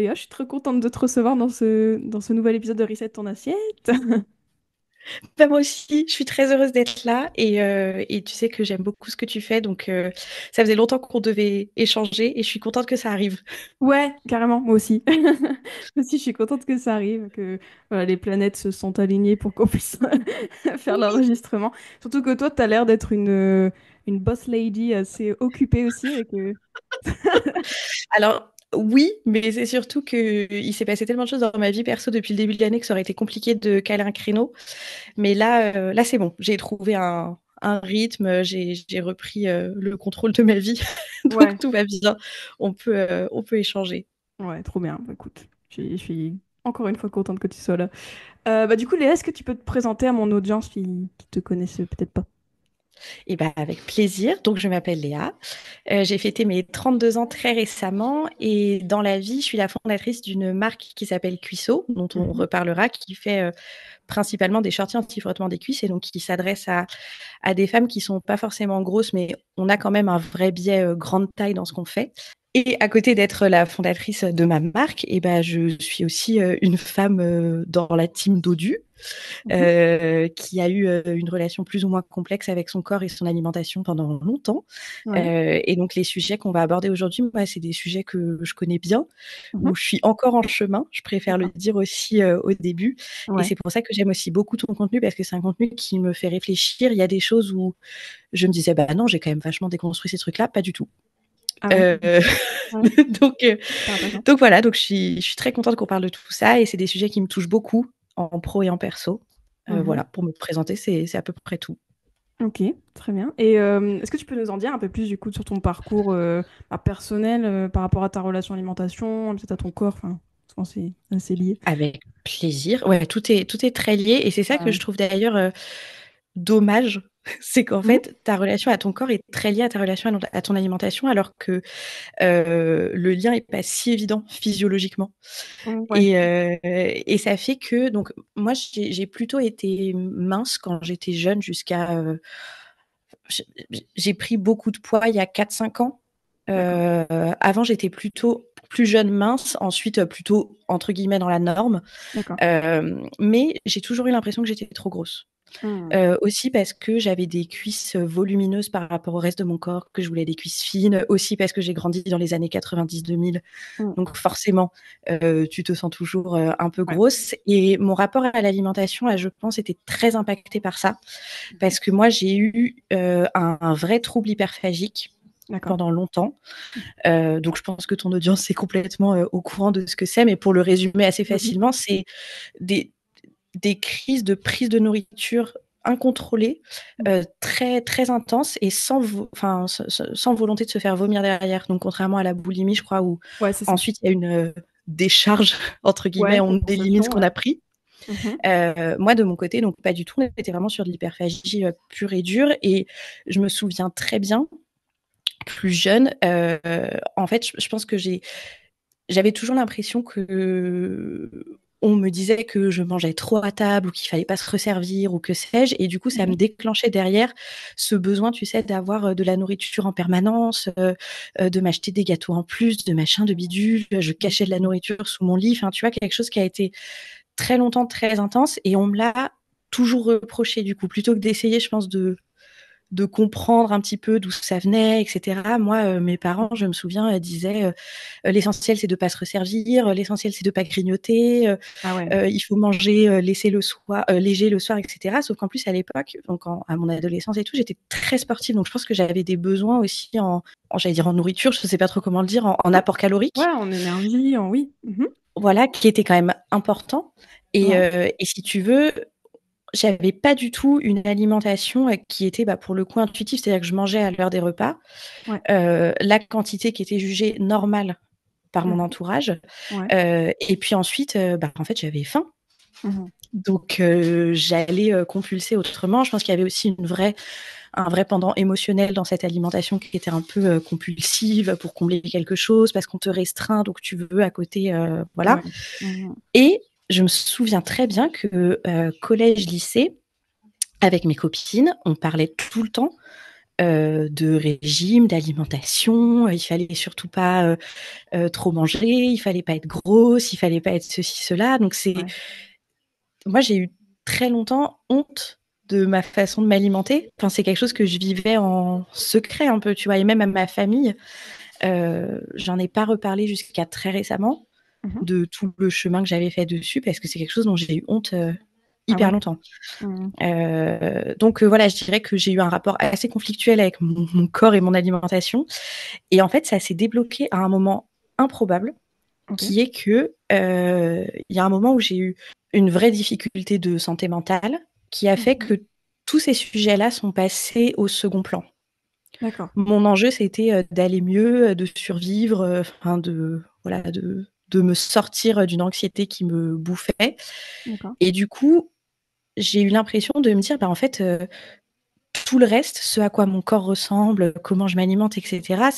Léa, je suis très contente de te recevoir dans ce nouvel épisode de Reset ton assiette. Bah, moi aussi, je suis très heureuse d'être là et tu sais que j'aime beaucoup ce que tu fais, donc ça faisait longtemps qu'on devait échanger et je suis contente que ça arrive. Ouais, carrément, moi aussi. Moi aussi, je suis contente que ça arrive, que voilà, les planètes se sont alignées pour qu'on puisse faire Oui. l'enregistrement. Surtout que toi, tu as l'air d'être une boss lady assez occupée aussi. Alors oui, mais c'est surtout qu'il s'est passé tellement de choses dans ma vie perso depuis le début de l'année que ça aurait été compliqué de caler un créneau. Mais là c'est bon, j'ai trouvé un rythme, j'ai repris le contrôle de ma vie, donc Ouais, tout va bien. On peut échanger. ouais, trop bien. Bah, écoute, je suis encore une fois contente que tu sois là. Bah, du coup, Léa, est-ce que tu peux te présenter à mon audience qui te connaissent peut-être pas? Et ben avec plaisir. Donc je m'appelle Léa. J'ai fêté mes 32 ans très récemment et dans la vie, je suis la fondatrice d'une marque qui s'appelle Cuissot, dont on Mhm. reparlera, qui fait principalement des shorties anti-frottement des cuisses et donc qui s'adresse à des femmes qui sont pas forcément grosses, mais on a quand même un vrai biais grande taille dans ce qu'on fait. Et à côté d'être la fondatrice de ma marque, et ben, je suis aussi une femme dans la team Dodu, Mhm. qui a eu une relation plus ou moins complexe avec son corps et son alimentation pendant longtemps. Ouais. Et donc les sujets qu'on va aborder aujourd'hui, moi, c'est des sujets que je connais bien, Mhm. où je suis encore en chemin, je préfère le D'accord. dire aussi au début. Et Ouais. c'est pour ça que j'aime aussi beaucoup ton contenu, parce que c'est un contenu qui me fait réfléchir. Il y a des choses où je me disais, bah non, j'ai quand même vachement déconstruit ces trucs-là, pas du tout. Ah ouais. Euh, Ouais. donc, euh, Super intéressant. donc voilà, donc je suis très contente qu'on parle de tout ça et c'est des sujets qui me touchent beaucoup en pro et en perso. Mhm. Voilà, pour me présenter, c'est à peu près tout. Ok, très bien. Et est-ce que tu peux nous en dire un peu plus du coup sur ton parcours personnel par rapport à ta relation à l'alimentation, peut-être à ton corps, enfin, je pense que c'est assez lié. Avec plaisir. Ouais, tout est très lié et c'est ça que Ouais. je trouve d'ailleurs dommage. C'est qu'en Mhm. fait, ta relation à ton corps est très liée à ta relation à ton alimentation, alors que le lien est pas si évident physiologiquement. Ouais. Et ça fait que, donc, moi, j'ai plutôt été mince quand j'étais jeune jusqu'à j'ai j'ai pris beaucoup de poids il y a 4 5 ans. D'accord. Avant, j'étais plutôt plus jeune, mince, ensuite plutôt entre guillemets dans la norme. D'accord. Mais j'ai toujours eu l'impression que j'étais trop grosse. Hmm. Aussi parce que j'avais des cuisses volumineuses par rapport au reste de mon corps, que je voulais des cuisses fines. Aussi parce que j'ai grandi dans les années 90-2000. Hmm. Donc forcément, tu te sens toujours un peu Ouais. grosse. Et mon rapport à l'alimentation, je pense, était très impacté par ça. Parce que moi, j'ai eu un vrai trouble hyperphagique D'accord. pendant longtemps. Donc je pense que ton audience est complètement au courant de ce que c'est. Mais pour le résumer assez Mhm. facilement, c'est des, des crises de prise de nourriture incontrôlées, très très intenses et enfin, sans volonté de se faire vomir derrière. Donc contrairement à la boulimie, je crois, où Ouais, c'est ça. ensuite il y a une décharge entre guillemets, Ouais, on élimine ce compensation, qu'on ouais. a pris. Mhm. Moi de mon côté, donc pas du tout, on était vraiment sur de l'hyperphagie pure et dure. Et je me souviens très bien, plus jeune, en fait, je pense que j'avais toujours l'impression que on me disait que je mangeais trop à table ou qu'il fallait pas se resservir ou que sais-je. Et du coup, ça me Mhm. déclenchait derrière ce besoin, tu sais, d'avoir de la nourriture en permanence, de m'acheter des gâteaux en plus, de machin, de bidule. Je cachais de la nourriture sous mon lit. Enfin, tu vois, quelque chose qui a été très longtemps très intense et on me l'a toujours reproché du coup. Plutôt que d'essayer, je pense, de comprendre un petit peu d'où ça venait, etc. Moi, mes parents, je me souviens, disaient l'essentiel c'est de pas se resservir, l'essentiel c'est de pas grignoter, Ah ouais. il faut manger laisser le soir, léger le soir, etc. Sauf qu'en plus à l'époque, donc à mon adolescence et tout, j'étais très sportive, donc je pense que j'avais des besoins aussi j'allais dire en nourriture, je sais pas trop comment le dire, en apport Ouais, calorique, en énergie, en oui. Mhm. voilà, qui était quand même important. Ouais. Et si tu veux, j'avais pas du tout une alimentation qui était pour le coup intuitive, c'est-à-dire que je mangeais à l'heure des repas, Ouais. la quantité qui était jugée normale par mon Mhm. entourage. Ouais. Et puis ensuite, en fait, j'avais faim. Mhm. Donc, j'allais compulser autrement. Je pense qu'il y avait aussi un vrai pendant émotionnel dans cette alimentation qui était un peu compulsive pour combler quelque chose, parce qu'on te restreint, donc tu veux à côté, voilà. Ouais. Mhm. Et je me souviens très bien que collège, lycée, avec mes copines, on parlait tout le temps de régime, d'alimentation. Il fallait surtout pas trop manger, il fallait pas être grosse, il fallait pas être ceci, cela. Donc Ouais. moi j'ai eu très longtemps honte de ma façon de m'alimenter. Enfin, c'est quelque chose que je vivais en secret un peu, tu vois, et même à ma famille, j'en ai pas reparlé jusqu'à très récemment Mhm. de tout le chemin que j'avais fait dessus parce que c'est quelque chose dont j'ai eu honte Ah hyper ouais. longtemps. Mhm. Donc voilà, je dirais que j'ai eu un rapport assez conflictuel avec mon corps et mon alimentation. Et en fait, ça s'est débloqué à un moment improbable, Ok. qui est que il y a un moment où j'ai eu une vraie difficulté de santé mentale qui a fait Mhm. que tous ces sujets-là sont passés au second plan. D'accord. Mon enjeu, c'était d'aller mieux, de survivre, enfin voilà, de me sortir d'une anxiété qui me bouffait. D'accord. Et du coup, j'ai eu l'impression de me dire, bah en fait, tout le reste, ce à quoi mon corps ressemble, comment je m'alimente, etc.,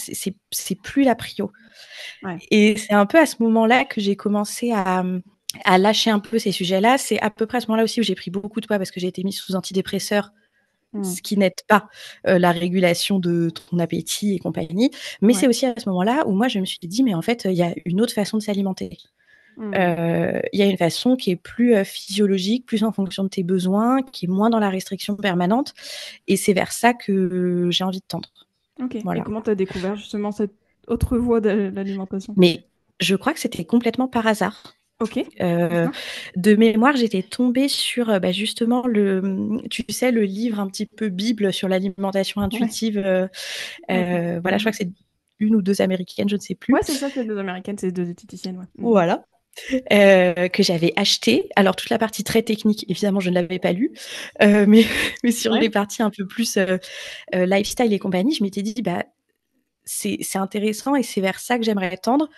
c'est plus la prio. Ouais. Et c'est un peu à ce moment-là que j'ai commencé à lâcher un peu ces sujets-là. C'est à peu près à ce moment-là aussi où j'ai pris beaucoup de poids parce que j'ai été mise sous antidépresseurs, Mhm. ce qui n'aide pas la régulation de ton appétit et compagnie. Mais Ouais. c'est aussi à ce moment-là où moi, je me suis dit, mais en fait, il y a une autre façon de s'alimenter. Mhm. Il y a une façon qui est plus physiologique, plus en fonction de tes besoins, qui est moins dans la restriction permanente. Et c'est vers ça que j'ai envie de tendre. Ok. Et Voilà. comment tu as découvert justement cette autre voie de l'alimentation? Mais je crois que c'était complètement par hasard. Ok. Euh, D'accord. de mémoire, j'étais tombée sur bah, justement tu sais, le livre un petit peu Bible sur l'alimentation Ouais. intuitive. Ok. Voilà, je Mhm. crois que c'est une ou deux américaines, je ne sais plus. Ouais, c'est ça, c'est deux américaines, c'est deux diététiciennes, ouais. Mhm. Voilà. Que j'avais acheté. Alors toute la partie très technique, évidemment, je ne l'avais pas lu, mais, mais sur Ouais. les parties un peu plus lifestyle et compagnie, je m'étais dit, bah, c'est intéressant et c'est vers ça que j'aimerais tendre.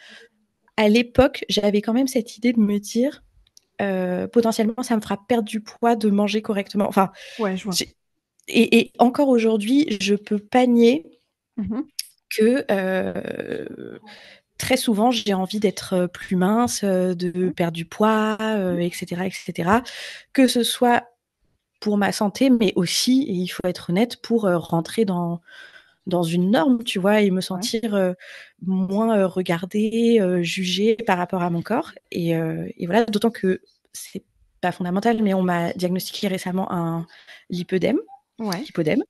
À l'époque, j'avais quand même cette idée de me dire, potentiellement, ça me fera perdre du poids de manger correctement. Enfin, Ouais, je vois. et encore aujourd'hui, je peux pas nier Mhm. que très souvent, j'ai envie d'être plus mince, de Ouais. perdre du poids, etc., etc. Que ce soit pour ma santé, mais aussi, et il faut être honnête, pour rentrer dans une norme, tu vois, et me Ouais. sentir moins regardée, jugée par rapport à mon corps. Et voilà, d'autant que c'est pas fondamental, mais on m'a diagnostiqué récemment un lipœdème, Ouais. lipodème.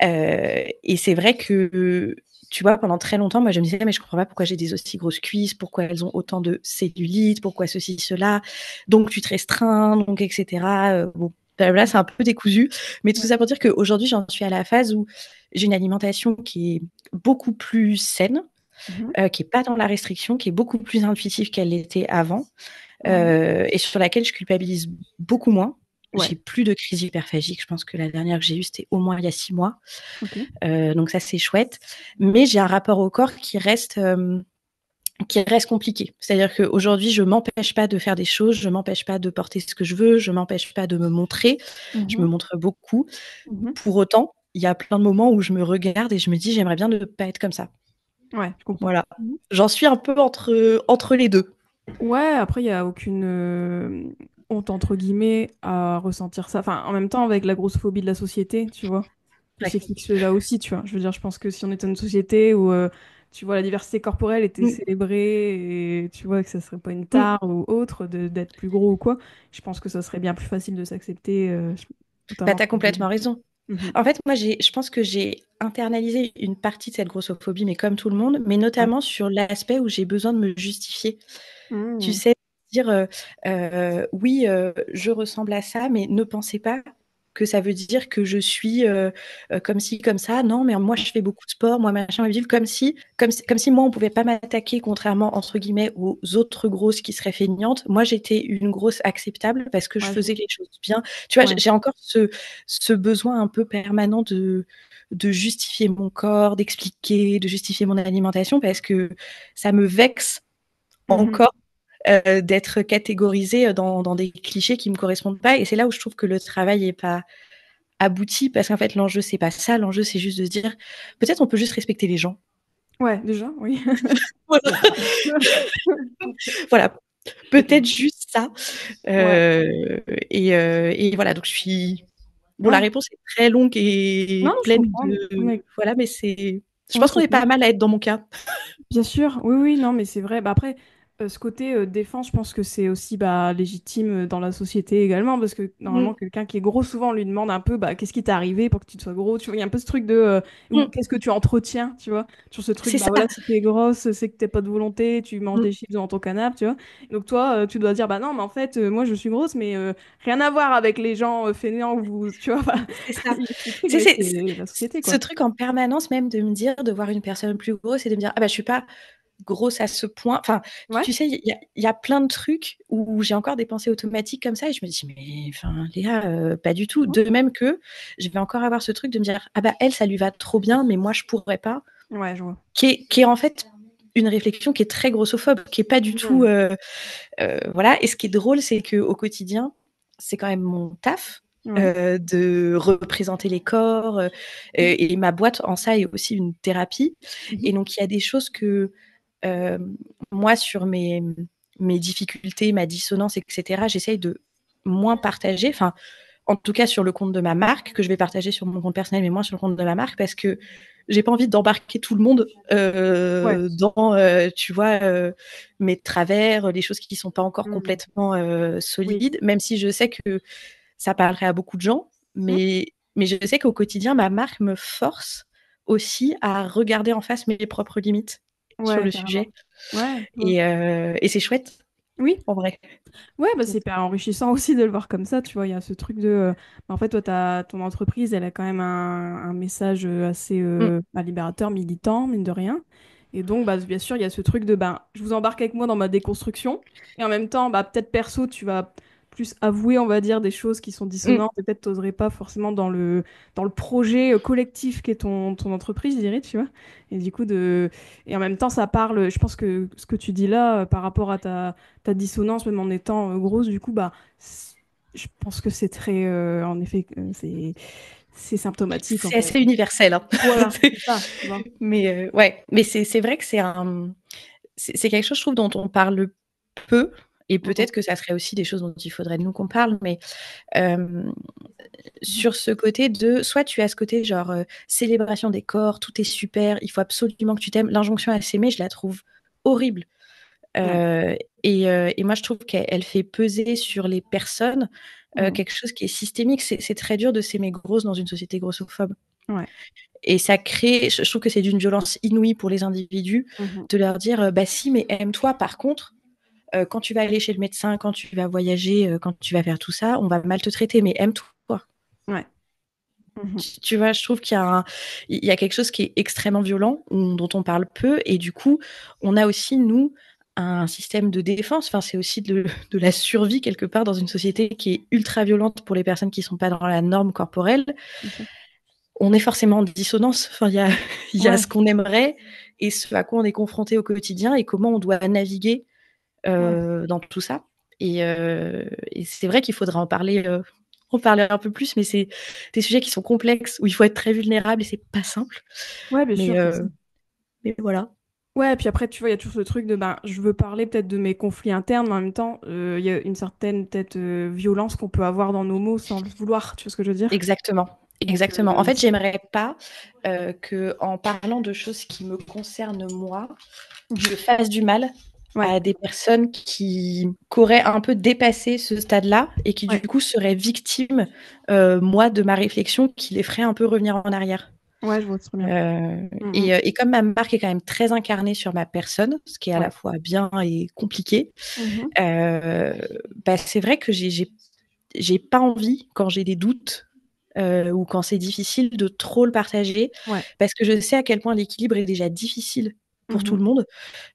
Mhm. Et c'est vrai que, tu vois, pendant très longtemps, moi, je me disais, mais je comprends pas pourquoi j'ai des aussi grosses cuisses, pourquoi elles ont autant de cellulite, pourquoi ceci, cela. Donc, tu te restreins, donc, etc. Bon, là, c'est un peu décousu. Mais tout Ouais. ça pour dire qu'aujourd'hui, j'en suis à la phase où j'ai une alimentation qui est beaucoup plus saine, Mhm. qui est pas dans la restriction, qui est beaucoup plus intuitive qu'elle l'était avant, Ouais. et sur laquelle je culpabilise beaucoup moins. Ouais. J'ai plus de crise hyperphagique. Je pense que la dernière que j'ai eue, c'était au moins il y a 6 mois. Ok. Donc ça, c'est chouette. Mais j'ai un rapport au corps qui reste compliqué. C'est-à-dire qu'aujourd'hui, je m'empêche pas de faire des choses, je m'empêche pas de porter ce que je veux, je m'empêche pas de me montrer. Je me Mhm. montre beaucoup. Mhm. Pour autant, il y a plein de moments où je me regarde et je me dis, j'aimerais bien ne pas être comme ça. Ouais, je comprends. Voilà. Mhm. J'en suis un peu entre les deux. Ouais, après, il n'y a aucune honte, entre guillemets, à ressentir ça. Enfin, en même temps, avec la grossophobie de la société, tu vois, qui Ouais. s'explique cela aussi, tu vois. Je veux dire, je pense que si on était dans une société où, tu vois, la diversité corporelle était Mm. célébrée et tu vois que ça serait pas une Mm. tare ou autre d'être plus gros ou quoi, je pense que ça serait bien plus facile de s'accepter, Bah, notamment t'as pour des... complètement raison. Mhm. En fait, moi, je pense que j'ai internalisé une partie de cette grossophobie, mais comme tout le monde, mais Ouais. notamment sur l'aspect où j'ai besoin de me justifier. Tu Mhm. sais, dire oui, je ressemble à ça, mais ne pensez pas que ça veut dire que je suis comme ci, comme ça. Non, mais moi, je fais beaucoup de sport, moi, machin, bidule, comme si moi, on pouvait pas m'attaquer, contrairement, entre guillemets, aux autres grosses qui seraient feignantes. Moi, j'étais une grosse acceptable parce que je Ouais, je faisais vois. les choses bien. Tu vois, Ouais. j'ai encore ce besoin un peu permanent de justifier mon corps, d'expliquer, de justifier mon alimentation parce que ça me vexe Mhm. encore d'être catégorisée dans des clichés qui me correspondent pas. Et c'est là où je trouve que le travail est pas abouti parce qu'en fait, l'enjeu, c'est pas ça. L'enjeu, c'est juste de se dire, peut-être on peut juste respecter les gens. Ouais, déjà, oui. Voilà, D'accord. voilà. Ok. Peut-être juste ça. Ouais. Et voilà, donc je suis Bon, la Ouais. réponse est très longue Non, et je pleine comprends. de Mais voilà, mais c'est je ouais, pense qu'on c'est est clair. pas mal à être dans mon cas. Bien sûr, oui, oui, non, mais c'est vrai. Bah, après, ce côté défense, je pense que c'est aussi bah, légitime dans la société également, parce que Mmh, normalement, quelqu'un qui est gros, souvent, on lui demande un peu bah, qu'est-ce qui t'est arrivé pour que tu te sois gros. Tu vois, il y a un peu ce truc de ou mmh, qu'est-ce que tu entretiens, tu vois, sur ce truc, c'est bah ça. voilà, si t'es grosse, c'est que t'as pas de volonté, tu manges Mmh, des chips dans ton canapé, tu vois. Donc toi, tu dois dire, bah non, mais en fait, moi, je suis grosse, mais rien à voir avec les gens fainéants, vous, tu vois, enfin, c'est ça. il y a ce truc, C'est mais c'est c'est la société, ce quoi. truc en permanence même de me dire de voir une personne plus grosse et de me dire: «Ah bah, je suis pas grosse à ce point». Enfin, Ouais, tu sais, il y a plein de trucs où j'ai encore des pensées automatiques comme ça et je me dis: «Mais enfin, Léa, pas du tout». ouais, De même que je vais encore avoir ce truc de me dire: «Ah bah, elle, ça lui va trop bien, mais moi, je pourrais pas». ouais, je vois. Qui est en fait une réflexion qui est très grossophobe, qui est pas du tout, Mhm. voilà. Et ce qui est drôle, c'est qu'au quotidien, c'est quand même mon taf, Ouais. de représenter les corps, Mhm. et ma boîte en ça est aussi une thérapie. Mhm. Et donc il y a des choses que, moi sur mes difficultés, ma dissonance et cetera, j'essaye de moins partager, enfin, en tout cas sur le compte de ma marque, que je vais partager sur mon compte personnel, mais moins sur le compte de ma marque, parce que j'ai pas envie d'embarquer tout le monde Ouais. dans, tu vois, mes travers, les choses qui sont pas encore Mhm. complètement Oui. solides, même si je sais que ça parlerait à beaucoup de gens, Hmm. mais je sais qu'au quotidien, ma marque me force aussi à regarder en face mes propres limites sur Ouais, le carrément. sujet. Ouais, je vois. Et c'est chouette, Oui, en vrai. ouais, bah, Donc, c'est hyper enrichissant aussi de le voir comme ça, tu vois. Il y a ce truc de. Bah, en fait, toi, ton entreprise, elle a quand même un message assez mm, bah, libérateur, militant, mine de rien. Et donc, bah, bien sûr, il y a ce truc de. Ben, je vous embarque avec moi dans ma déconstruction. Et en même temps, bah, peut-être perso, tu vas plus avouer, on va dire, des choses qui sont mm. dissonantes et peut-être t'oserais pas forcément dans le projet collectif qu'est ton entreprise, je dirais, tu vois. Et du coup, et en même temps, ça parle. Je pense que ce que tu dis là, par rapport à ta dissonance, même en étant grosse, du coup, bah, je pense que c'est très, en effet, c'est symptomatique, en C'est fait. assez universel, hein. Voilà, c'est ça, tu vois. Mais ouais, mais c'est vrai que c'est quelque chose, je trouve, dont on parle peu. Et Mhm. peut-être que ça serait aussi des choses dont il faudrait nous qu'on parle, mais euh, sur ce côté de, soit tu as ce côté genre célébration des corps, tout est super, il faut absolument que tu t'aimes. L'injonction à s'aimer, je la trouve horrible. Ouais. Euh, et moi, je trouve qu'elle fait peser sur les personnes Mhm. quelque chose qui est systémique. C'est très dur de s'aimer grosse dans une société grossophobe. Ouais. Et ça crée, je trouve que c'est d'une violence inouïe pour les individus Mhm. de leur dire, bah si, mais aime-toi. Par contre, quand tu vas aller chez le médecin, quand tu vas voyager, quand tu vas faire tout ça, on va mal te traiter, mais aime-toi. Ouais. Mhm. Tu vois, je trouve qu'il y a quelque chose qui est extrêmement violent, dont on parle peu, et du coup, on a aussi, nous, un système de défense. Enfin, c'est aussi de la survie quelque part dans une société qui est ultra violente pour les personnes qui ne sont pas dans la norme corporelle. Bien sûr. On est forcément en dissonance. Enfin, il y a Ouais. ce qu'on aimerait et ce à quoi on est confronté au quotidien et comment on doit naviguer Ouais. dans tout ça. Et c'est vrai qu'il faudra en parler un peu plus, mais c'est des sujets qui sont complexes, où il faut être très vulnérable et c'est pas simple. Ouais, bien Mais, sûr, c'est ça. euh, mais voilà. Ouais, et puis après, tu vois, il y a toujours ce truc de, ben, je veux parler peut-être de mes conflits internes, mais en même temps, il y a une certaine, peut-être, violence qu'on peut avoir dans nos mots sans le vouloir, tu vois ce que je veux dire? Exactement. Donc, Exactement. En fait, j'aimerais pas que, en parlant de choses qui me concernent moi, mhm. je fasse du mal Ouais, à des personnes qui auraient un peu dépassé ce stade-là et qui du ouais, coup seraient victimes, moi, de ma réflexion, qui les ferait un peu revenir en arrière. ouais, je vois très bien. Mhm. Et comme ma marque est quand même très incarnée sur ma personne, ce qui est à Ouais. la fois bien et compliqué, Mhm. euh, bah, c'est vrai que j'ai pas envie, quand j'ai des doutes ou quand c'est difficile, de trop le partager, Ouais. parce que je sais à quel point l'équilibre est déjà difficile pour tout Mhm. le monde.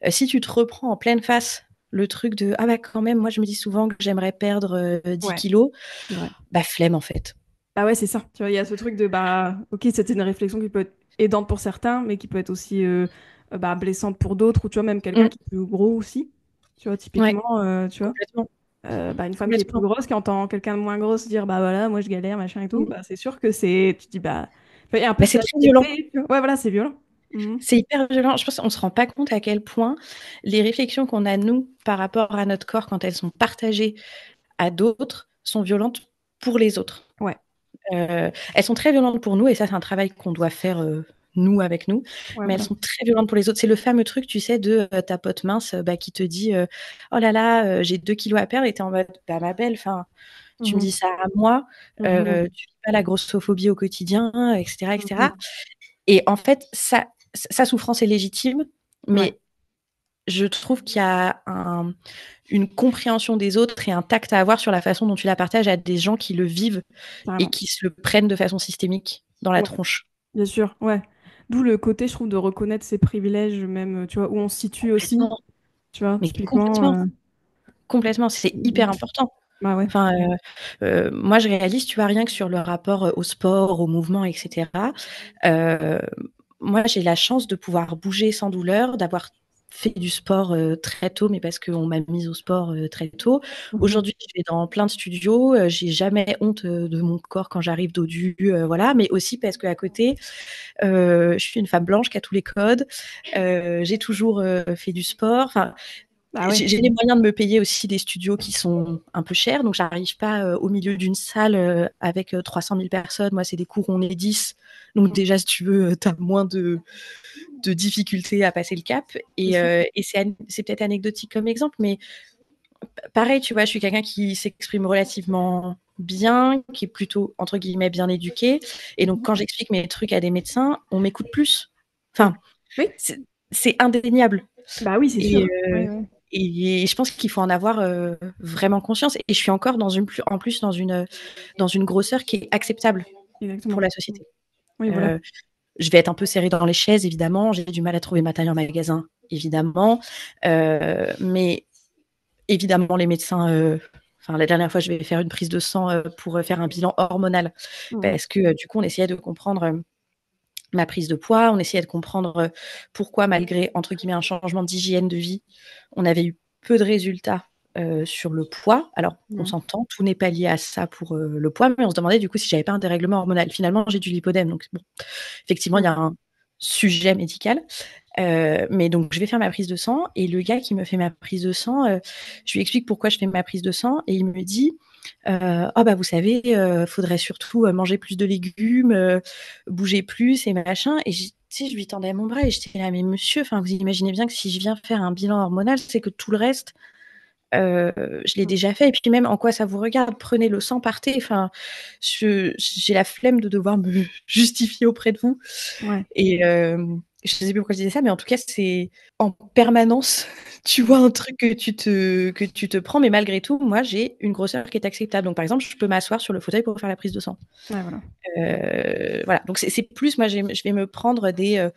Si tu te reprends en pleine face le truc de ah bah quand même, moi je me dis souvent que j'aimerais perdre 10 Ouais, kilos, c'est vrai. bah flemme en fait. Bah ouais, c'est ça. Tu vois, il y a ce truc de, bah, ok, c'était une réflexion qui peut être aidante pour certains, mais qui peut être aussi bah, blessante pour d'autres, ou tu vois, même quelqu'un Mm. qui est plus gros aussi. Tu vois, Ouais, typiquement, tu vois, complètement. bah, une femme qui est plus Complètement. grosse, qui entend quelqu'un de moins grosse dire, bah voilà, moi je galère, machin et tout, Mm. bah c'est sûr que c'est, tu te dis, bah, enfin, il y a un peu Bah, de c'est très violent. satiété, tu vois. Ouais, voilà, c'est violent. Mhm. C'est hyper violent. Je pense qu'on ne se rend pas compte à quel point les réflexions qu'on a, nous, par rapport à notre corps, quand elles sont partagées à d'autres, sont violentes pour les autres. Ouais. Elles sont très violentes pour nous et ça, c'est un travail qu'on doit faire, nous avec nous, Ouais, mais elles voilà. sont très violentes pour les autres. C'est le fameux truc, tu sais, de ta pote mince qui te dit oh là là, j'ai 2 kilos à perdre et tu es en mode bah ma belle, enfin, tu me dis Mhm. ça à moi, Mhm. tu vis pas la grossophobie au quotidien, etc., Mhm. etc. Et en fait, sa souffrance est légitime, Ouais, mais je trouve qu'il y a une compréhension des autres et un tact à avoir sur la façon dont tu la partages à des gens qui le vivent et carrément. qui se le prennent de façon systémique dans la Ouais, tronche. bien sûr, ouais. D'où le côté, je trouve, de reconnaître ses privilèges, même, tu vois, où on se situe aussi. Complètement. Tu vois, Mais typiquement. complètement, complètement, c'est hyper important. Bah ouais. Enfin, moi, je réalise, tu vois, rien que sur le rapport au sport, au mouvement, etc. euh, Moi, j'ai la chance de pouvoir bouger sans douleur, d'avoir fait du sport très tôt, mais parce qu'on m'a mise au sport très tôt. Mhm. Aujourd'hui, je vais dans plein de studios, j'ai jamais honte de mon corps quand j'arrive dodu, voilà, mais aussi parce qu'à côté, je suis une femme blanche qui a tous les codes, j'ai toujours fait du sport. Enfin, Bah ouais. j'ai les moyens de me payer aussi des studios qui sont un peu chers, donc j'arrive pas au milieu d'une salle avec 300 000 personnes. Moi, c'est des cours où on est 10. Donc déjà, si tu veux, tu as moins de difficultés à passer le cap. C'est sûr. Et c'est peut-être anecdotique comme exemple, mais pareil, tu vois, je suis quelqu'un qui s'exprime relativement bien, qui est plutôt, entre guillemets, bien éduqué. Et donc, Mhm. quand j'explique mes trucs à des médecins, on m'écoute plus. Ok. Enfin, Oui. c'est indéniable. Bah oui, c'est Et, sûr. Ouais, ouais. et je pense qu'il faut en avoir vraiment conscience. Et je suis encore en plus dans une grosseur qui est acceptable pour Exactement. la société. Oui, voilà. Euh, je vais être un peu serrée dans les chaises, évidemment. J'ai du mal à trouver ma taille en magasin, évidemment. Mais évidemment, les médecins. Enfin, la dernière fois, je vais faire une prise de sang pour faire un bilan hormonal Mhm. parce que du coup, on essayait de comprendre ma prise de poids, on essayait de comprendre pourquoi, malgré entre guillemets un changement d'hygiène de vie, on avait eu peu de résultats sur le poids. Alors, on Mhm. s'entend, tout n'est pas lié à ça pour le poids, mais on se demandait du coup si j'avais pas un dérèglement hormonal. Finalement, j'ai du lipodème, donc bon, effectivement, il y a Ok. un sujet médical. Mais donc, je vais faire ma prise de sang et le gars qui me fait ma prise de sang, je lui explique pourquoi je fais ma prise de sang et il me dit oh bah vous savez, faudrait surtout manger plus de légumes, bouger plus et machin. Et tu sais, je lui tendais mon bras et j'étais là, mais monsieur, enfin vous imaginez bien que si je viens faire un bilan hormonal, c'est que tout le reste, je l'ai déjà fait. Et puis même, en quoi ça vous regarde? Prenez le sang, partez. Enfin, j'ai la flemme de devoir me justifier auprès de vous. Ouais. Et je sais plus pourquoi je disais ça, mais en tout cas, c'est en permanence, tu vois un truc que tu te prends, mais malgré tout, moi, j'ai une grosseur qui est acceptable. Donc, par exemple, je peux m'asseoir sur le fauteuil pour faire la prise de sang. Ouais, voilà. Voilà. Donc, c'est plus, moi, je vais me prendre des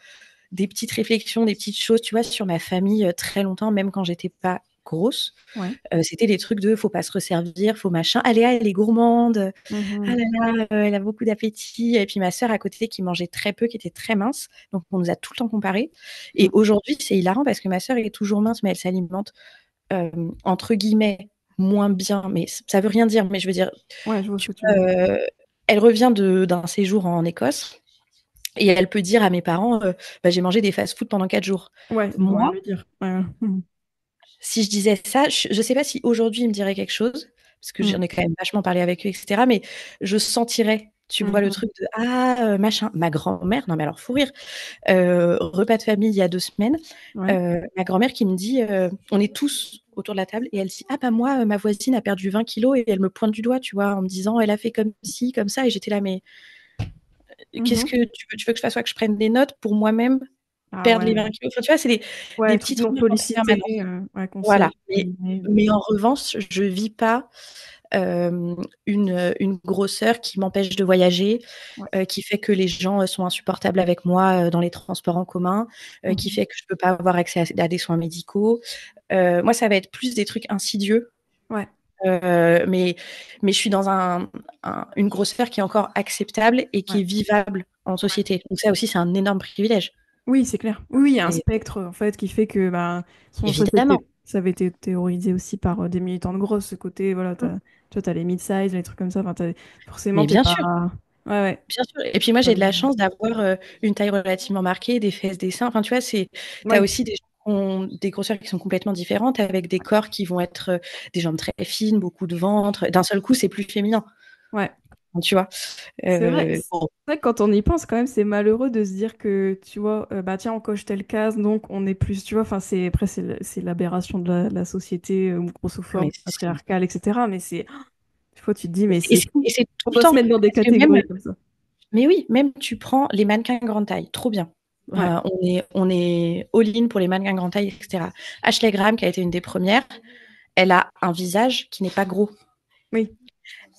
petites réflexions, des petites choses, tu vois, sur ma famille très longtemps, même quand j'étais pas grosse. Ouais. C'était des trucs de faut pas se resservir, faut machin. Allez, elle est gourmande. Ah Mhm. là là, elle a beaucoup d'appétit. Et puis ma sœur à côté qui mangeait très peu, qui était très mince. Donc on nous a tout le temps comparés. Et Mhm. aujourd'hui, c'est hilarant parce que ma sœur est toujours mince, mais elle s'alimente entre guillemets moins bien. Mais ça veut rien dire. Mais je veux dire, Ouais, je vois ce tu que tu veux vois, dire. elle revient d'un séjour en Écosse et elle peut dire à mes parents, bah, j'ai mangé des fast-food pendant 4 jours. Ouais, ça faut rien Moi, lui dire. Ouais, voilà. Mhm. si je disais ça, je ne sais pas si aujourd'hui ils me diraient quelque chose, parce que Mhm. j'en ai quand même vachement parlé avec eux, etc. Mais je sentirais, tu vois, le Mhm. truc de ah, machin. Ma grand-mère, non mais alors, fou rire. Repas de famille il y a 2 semaines, Ouais. ma grand-mère qui me dit, on est tous autour de la table, et elle dit, ah bah moi, ma voisine a perdu 20 kilos, et elle me pointe du doigt, tu vois, en me disant, elle a fait comme ci, comme ça, et j'étais là, mais qu'est-ce Mhm. que tu veux que je fasse, soit que je prenne des notes pour moi-même Ah perdre les ouais. 20 kilos. Enfin, tu vois, c'est des Ouais, petits truc trucs non en sollicité, permanence. ouais, qu'on Voilà. sait. Mais- Mais en revanche, je vis pas une grosseur qui m'empêche de voyager, Ouais. qui fait que les gens sont insupportables avec moi dans les transports en commun, qui Mhm. fait que je peux pas avoir accès à des soins médicaux. Moi, ça va être plus des trucs insidieux, Ouais. mais je suis dans une grosseur qui est encore acceptable et qui Ouais. est vivable en Ouais. société. Donc ça aussi, c'est un énorme privilège. Oui, c'est clair. Oui, oui, il y a un Et, spectre en fait qui fait que bah, souvent, évidemment. ça avait été théorisé aussi par des militants de grosse, ce côté, voilà, tu vois, t'as les mid-size, les trucs comme ça, enfin, forcément, Mais t'es bien sûr. pas. Ouais, ouais. Bien sûr. Et puis moi, j'ai de la Euh, chance d'avoir une taille relativement marquée, des fesses, des seins. Enfin, tu vois, t'as Oui, aussi des gens qui ont des grosseurs qui sont complètement différentes, avec des corps qui vont être des jambes très fines, beaucoup de ventre. D'un seul coup, c'est plus féminin. ouais. tu vois. C'est Bon, vrai que quand on y pense, quand même, c'est malheureux de se dire que, tu vois, bah tiens, on coche telle case, donc on est plus, tu vois, enfin, après, c'est l'aberration de la société mais grossophobe, patriarcale, etc. Mais des fois, tu te dis, mais et c'est fou. c'est tout On le doit se temps. mettre dans des Parce que même, catégories comme ça. mais oui, même tu prends les mannequins grande taille, trop bien. Ouais, On est all-in pour les mannequins grande taille, etc. Ashley Graham, qui a été une des premières, elle a un visage qui n'est pas gros. oui,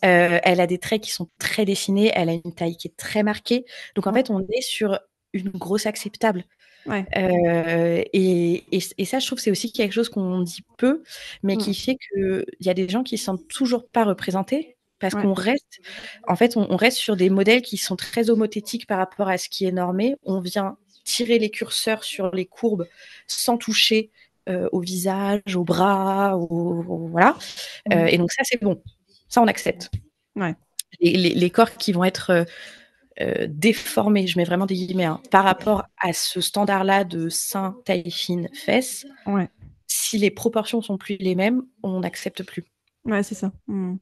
Elle a des traits qui sont très dessinés, elle a une taille qui est très marquée. Donc en ouais, fait, on est sur une grosse acceptable. ouais. Et ça, je trouve, c'est aussi quelque chose qu'on dit peu, mais qui Mm. fait qu'il y a des gens qui ne se sentent toujours pas représentés parce Ouais, qu'on reste, en fait, on reste sur des modèles qui sont très homothétiques par rapport à ce qui est normé. On vient tirer les curseurs sur les courbes sans toucher au visage, aux bras, voilà. Mhm. Et donc ça, c'est bon. Ça, on accepte. Ouais, Les corps qui vont être déformés, je mets vraiment des guillemets, hein, par rapport à ce standard-là de sein, taille fine, fesses, ouais, si les proportions sont plus les mêmes, on n'accepte plus. ouais, c'est ça. Mm.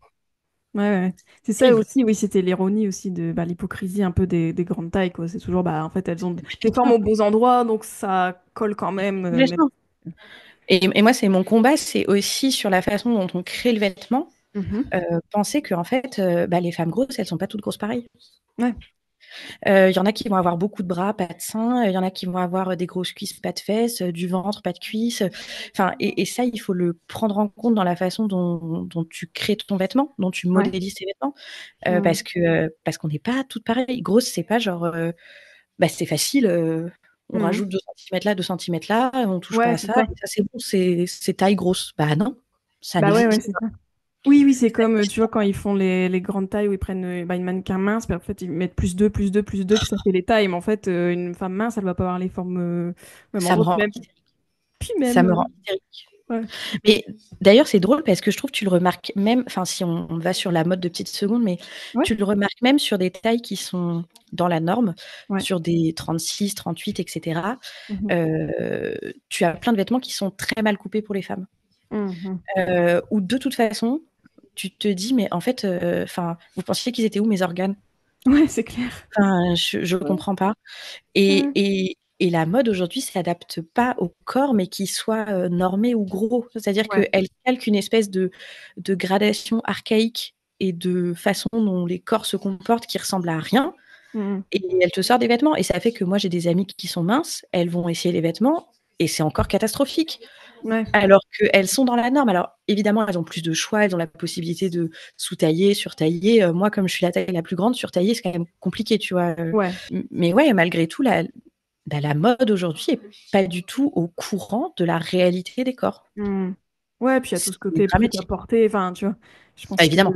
Ouais, ouais, ouais. C'est ça Terrible. aussi, oui, c'était l'ironie aussi de bah, l'hypocrisie un peu des grandes tailles, quoi. C'est toujours, bah, en fait, elles ont des formes aux beaux endroits, donc ça colle quand même. Complètement. Et moi, c'est mon combat, c'est aussi sur la façon dont on crée le vêtement, Mhm. penser que en fait, bah, les femmes grosses, elles sont pas toutes grosses pareilles. Ouais, Il y en a qui vont avoir beaucoup de bras, pas de seins. Il y en a qui vont avoir des grosses cuisses, pas de fesses, du ventre, pas de cuisses. Enfin, et ça, il faut le prendre en compte dans la façon dont tu crées ton vêtement, dont tu ouais. modélises tes vêtements, Mm. parce qu'on n'est pas toutes pareilles. Grosse, c'est pas genre, bah, c'est facile. On Mhm. rajoute 2 centimètres là, 2 centimètres là, on touche pas Ouais, à c'est ça, ça. et ça c'est bon, c'est taille grosse. Bah non, ça Bah ouais, ouais, n'existe c'est pas. ça. Oui, oui, c'est Ça comme, n'existe tu vois, quand ils font les grandes tailles où ils prennent bah, une mannequin mince, puis en fait, ils mettent plus 2 plus 2 plus 2 puis ça fait les tailles. Mais en fait, une femme mince, elle va pas avoir les formes, pas. même en Ça me gros, rend même, hystérique. puis Ça même, me rend hystérique. ouais. Mais d'ailleurs, c'est drôle parce que je trouve que tu le remarques même, enfin, si on va sur la mode de petites secondes, mais Ouais, tu le remarques même sur des tailles qui sont dans la norme, ouais. sur des 36, 38, etc. Mhm. Euh, Tu as plein de vêtements qui sont très mal coupés pour les femmes. Mhm. Ou de toute façon, tu te dis, mais en fait, enfin, vous pensiez qu'ils étaient où mes organes? Ouais, c'est clair. Enfin, je Ouais. comprends pas. Et, Ouais. et, et la mode aujourd'hui s'adapte pas au corps, mais qu'il soit normé ou gros. C'est-à-dire Ouais. qu'elle calque une espèce de gradation archaïque et de façon dont les corps se comportent qui ressemble à rien. Mhm. Et elle te sort des vêtements. Et ça fait que moi, j'ai des amies qui sont minces, elles vont essayer les vêtements et c'est encore catastrophique. Ouais. Alors qu'elles sont dans la norme. Alors évidemment, elles ont plus de choix, elles ont la possibilité de sous-tailler, surtailler. Moi, comme je suis la taille la plus grande, surtailler, c'est quand même compliqué, tu vois. Ouais. Mais ouais, malgré tout, la mode aujourd'hui est pas du tout au courant de la réalité des corps. Mhm. Ouais, puis il y a tout C'est ce côté dramatique. prêt-à-porter, enfin, tu vois, je Ah, pense que évidemment,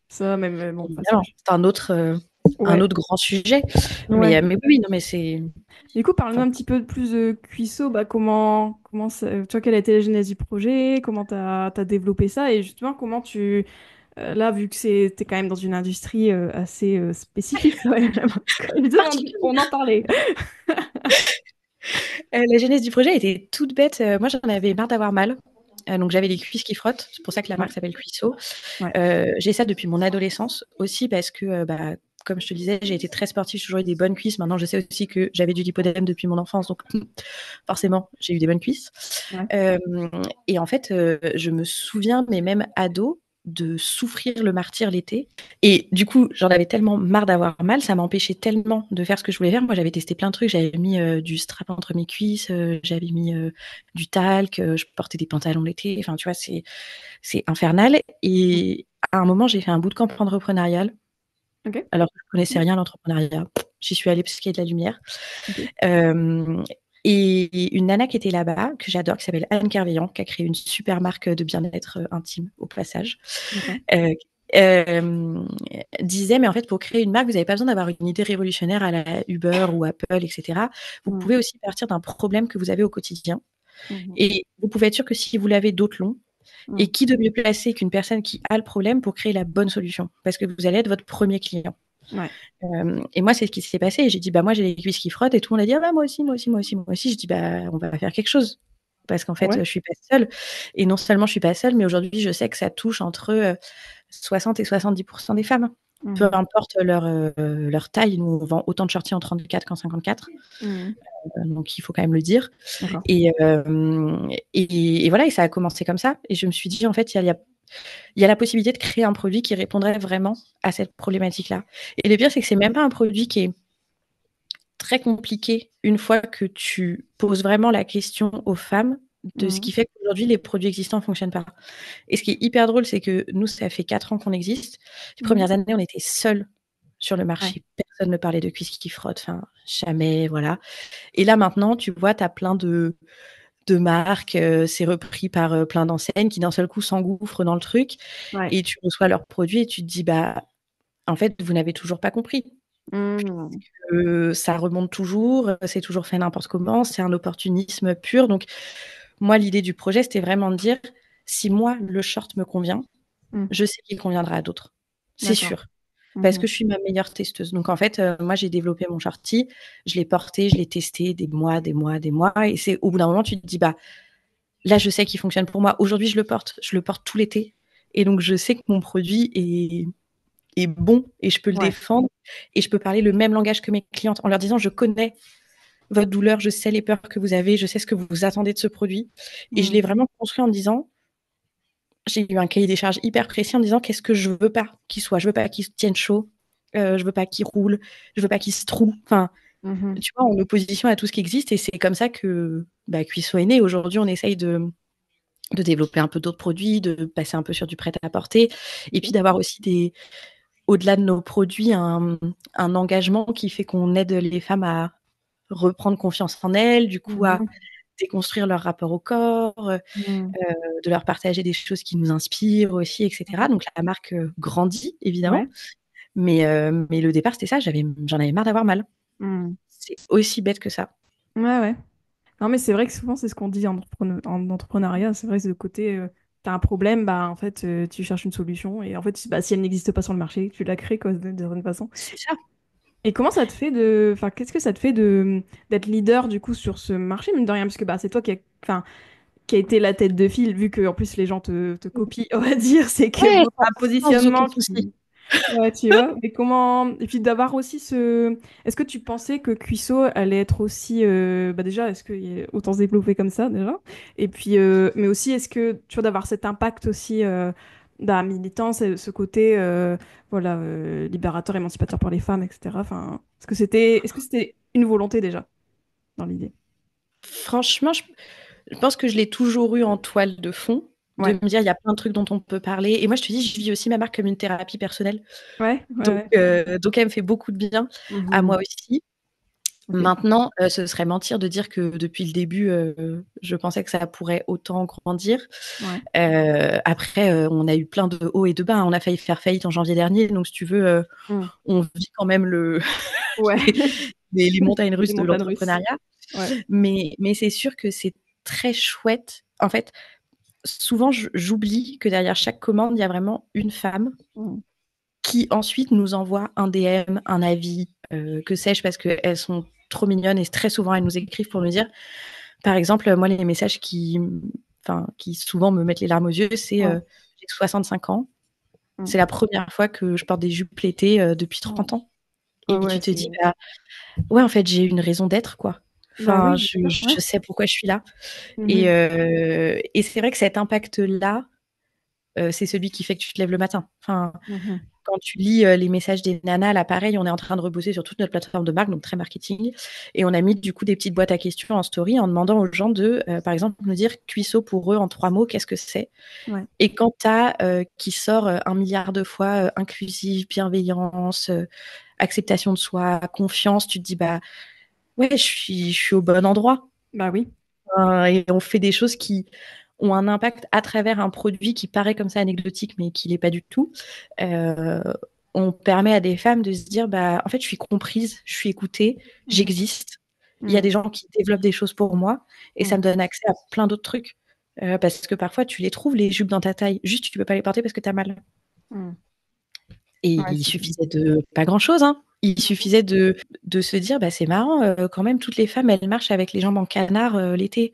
ça, même, bon, enfin, ça, évidemment, c'est un ouais. autre grand sujet. Ouais. Mais oui, non, mais c'est. Du coup, parle-nous Enfin, un petit peu plus de Cuisseau, bah, comment tu vois, quelle a été la genèse du projet, comment t'as développé ça, et justement, comment là, vu que t'es quand même dans une industrie assez spécifique, ouais, on en particulier. parlait. La genèse du projet était toute bête. Moi, j'en avais marre d'avoir mal. Donc, j'avais les cuisses qui frottent. C'est pour ça que la Ouais, marque s'appelle Cuisseau. ouais. J'ai ça depuis mon adolescence aussi parce que, bah, comme je te le disais, j'ai été très sportive, j'ai toujours eu des bonnes cuisses. Maintenant, je sais aussi que j'avais du lipodème depuis mon enfance, donc forcément, j'ai eu des bonnes cuisses. Ouais. Euh, et en fait, je me souviens, mais même ado, de souffrir le martyre l'été. Et du coup, j'en avais tellement marre d'avoir mal, ça m'empêchait tellement de faire ce que je voulais faire. Moi, j'avais testé plein de trucs. J'avais mis du strap entre mes cuisses, j'avais mis du talc, je portais des pantalons l'été. Enfin, tu vois, c'est infernal. Et à un moment, j'ai fait un bootcamp entrepreneurial, Ok. alors que je connaissais rien à l'entrepreneuriat. J'y suis allée parce qu'il y a de la lumière. Ok. Euh, et une nana qui était là-bas, que j'adore, qui s'appelle Anne Kerveillant, qui a créé une super marque de bien-être intime au passage, D'accord. euh, euh, disait, mais en fait, pour créer une marque, vous n'avez pas besoin d'avoir une idée révolutionnaire à la Uber ou Apple, etc. Vous Mhm. pouvez aussi partir d'un problème que vous avez au quotidien. Mhm. Et vous pouvez être sûr que si vous l'avez, d'autres l'ont. Et Mhm. qui de mieux placé qu'une personne qui a le problème pour créer la bonne solution? Parce que vous allez être votre premier client. Ouais. Et moi, c'est ce qui s'est passé. Et j'ai dit, bah, moi, j'ai les cuisses qui frottent. Et tout le monde a dit, ah, bah, moi aussi, moi aussi, moi aussi, moi aussi. Je dis, bah, on va faire quelque chose. Parce qu'en fait, Ouais. je suis pas seule. Et non seulement je suis pas seule, mais aujourd'hui, je sais que ça touche entre 60 et 70% des femmes. peu Mhm. importe leur taille. Nous, on vend autant de shorties en 34 qu'en 54. Mhm. Donc, il faut quand même le dire. D'accord. Et voilà, et ça a commencé comme ça. Et je me suis dit, en fait, il y a la possibilité de créer un produit qui répondrait vraiment à cette problématique-là. Et le pire, c'est que c'est même pas un produit qui est très compliqué une fois que tu poses vraiment la question aux femmes de ce Mhm. qui fait qu'aujourd'hui, les produits existants ne fonctionnent pas. Et ce qui est hyper drôle, c'est que nous, ça fait 4 ans qu'on existe. Les Mhm. premières années, on était seuls sur le Ouais. marché. Personne ne parlait de cuisses qui frottent, enfin, jamais, voilà. Et là, maintenant, tu vois, tu as plein de marques, c'est repris par plein d'enseignes qui d'un seul coup s'engouffrent dans le truc Ouais. et tu reçois leurs produits et tu te dis, bah, en fait, vous n'avez toujours pas compris. Mhm. Ça remonte toujours, c'est toujours fait n'importe comment, c'est un opportunisme pur. Donc, moi, l'idée du projet, c'était vraiment de dire, si moi, le short me convient, Mhm. je sais qu'il conviendra à d'autres. C'est D'accord. sûr. Parce Mhm. que je suis ma meilleure testeuse. Donc, en fait, moi, j'ai développé mon shorty, je l'ai porté, je l'ai testé des mois, des mois, des mois. Et c'est au bout d'un moment, tu te dis, bah, là, je sais qu'il fonctionne pour moi. Aujourd'hui, je le porte tout l'été. Et donc, je sais que mon produit est bon et je peux le Ouais. défendre. Et je peux parler le même langage que mes clientes en leur disant, je connais votre douleur, je sais les peurs que vous avez, je sais ce que vous attendez de ce produit. Et je Mhm. l'ai vraiment construit en me disant, j'ai eu un cahier des charges hyper précis en me disant qu'est-ce que je veux pas qu'il soit. Je veux pas qu'il se tienne chaud, je veux pas qu'il roule, je veux pas qu'il se troue. Enfin, Mhm. tu vois, en opposition à tout ce qui existe. Et c'est comme ça que Cuisseau est né. Aujourd'hui, on essaye de développer un peu d'autres produits, de passer un peu sur du prêt-à-porter, et puis Ok. d'avoir aussi au-delà de nos produits, un engagement qui fait qu'on aide les femmes à reprendre confiance en elles, du coup à Mhm. déconstruire leur rapport au corps, Mhm. de leur partager des choses qui nous inspirent aussi, etc. Mhm. Donc la marque grandit évidemment, Ouais. mais le départ c'était ça, j'en avais marre d'avoir mal. Mhm. C'est aussi bête que ça. Ouais, ouais. Non, mais c'est vrai que souvent, c'est ce qu'on dit en entrepreneuriat. C'est vrai, c'est le côté, t'as un problème, bah, en fait, tu cherches une solution. Et en fait, bah, si elle n'existe pas sur le marché, tu la crées, quoi, de certaine façon. C'est ça. Et comment ça te fait de... Enfin, qu'est-ce que ça te fait de d'être leader, du coup, sur ce marché, mine de rien? Parce que bah, c'est toi enfin, qui a été la tête de file, vu que en plus, les gens te copient, on va dire. C'est que Ouais, bon, t'as un sans aucun positionnement souci. qui... Ouais, tu vois. Mais comment... Et puis d'avoir aussi ce... Est-ce que tu pensais que Cuissot allait être aussi... Bah déjà, est-ce qu'il y a autant se développer comme ça, déjà? Et puis, mais aussi, est-ce que, tu vois, d'avoir cet impact aussi d'un militant, ce côté, voilà, libérateur, émancipateur pour les femmes, etc. Enfin, est-ce que c'était une volonté déjà, dans l'idée? Franchement, je pense que je l'ai toujours eu en toile de fond, de Ouais. me dire il y a plein de trucs dont on peut parler. Et moi, je te dis, je vis aussi ma marque comme une thérapie personnelle. Ouais, ouais, Donc, ouais. donc elle me fait beaucoup de bien à Mhm. moi aussi. Ok. Maintenant, ce serait mentir de dire que depuis le début, je pensais que ça pourrait autant grandir. Ouais. Après, on a eu plein de hauts et de bas. On a failli faire faillite en janvier dernier. Donc, si tu veux, Mm. on vit quand même Ouais. les, les montagnes Les russes de montagnes russes. l'entrepreneuriat. Ouais. Mais c'est sûr que c'est très chouette. En fait, souvent, j'oublie que derrière chaque commande, il y a vraiment une femme Mm. qui ensuite nous envoie un DM, un avis, que sais-je, parce qu'elles sont trop mignonnes et très souvent elles nous écrivent pour nous dire, par exemple, moi les messages qui souvent me mettent les larmes aux yeux, c'est Ouais. j'ai 65 ans, Mm. c'est la première fois que je porte des jupes l'été depuis Ouais. 30 ans. Ouais, Et ouais, tu te dis, c'est... bah, ouais, en fait, j'ai une raison d'être, quoi. Bah Enfin, oui, bien sûr, ouais. je sais pourquoi je suis là. Mhm. Et c'est vrai que cet impact-là, c'est celui qui fait que tu te lèves le matin. Enfin, Mhm. quand tu lis les messages des nanas, là, pareil, on est en train de rebosser sur toute notre plateforme de marque, donc très marketing. Et on a mis du coup des petites boîtes à questions en story en demandant aux gens par exemple, nous dire cuisseau pour eux en 3 mots, qu'est-ce que c'est? Ouais. Et quand tu as qui sort 1 milliard de fois inclusive, bienveillance, acceptation de soi, confiance, tu te dis, bah ouais, je suis au bon endroit. Bah oui. Et on fait des choses qui ont un impact à travers un produit qui paraît comme ça anecdotique, mais qui l'est pas du tout. Euh, on permet à des femmes de se dire, bah, en fait, je suis comprise, je suis écoutée, Mhm. j'existe. Il y a Mhm. des gens qui développent des choses pour moi et ça Mhm. me donne accès à plein d'autres trucs. Parce que parfois, tu les trouves, les jupes dans ta taille, juste tu peux pas les porter parce que tu as mal. Mhm. Et Ouais, il suffisait de pas grand-chose, hein. Il suffisait de se dire, bah, c'est marrant, quand même, toutes les femmes, elles marchent avec les jambes en canard l'été.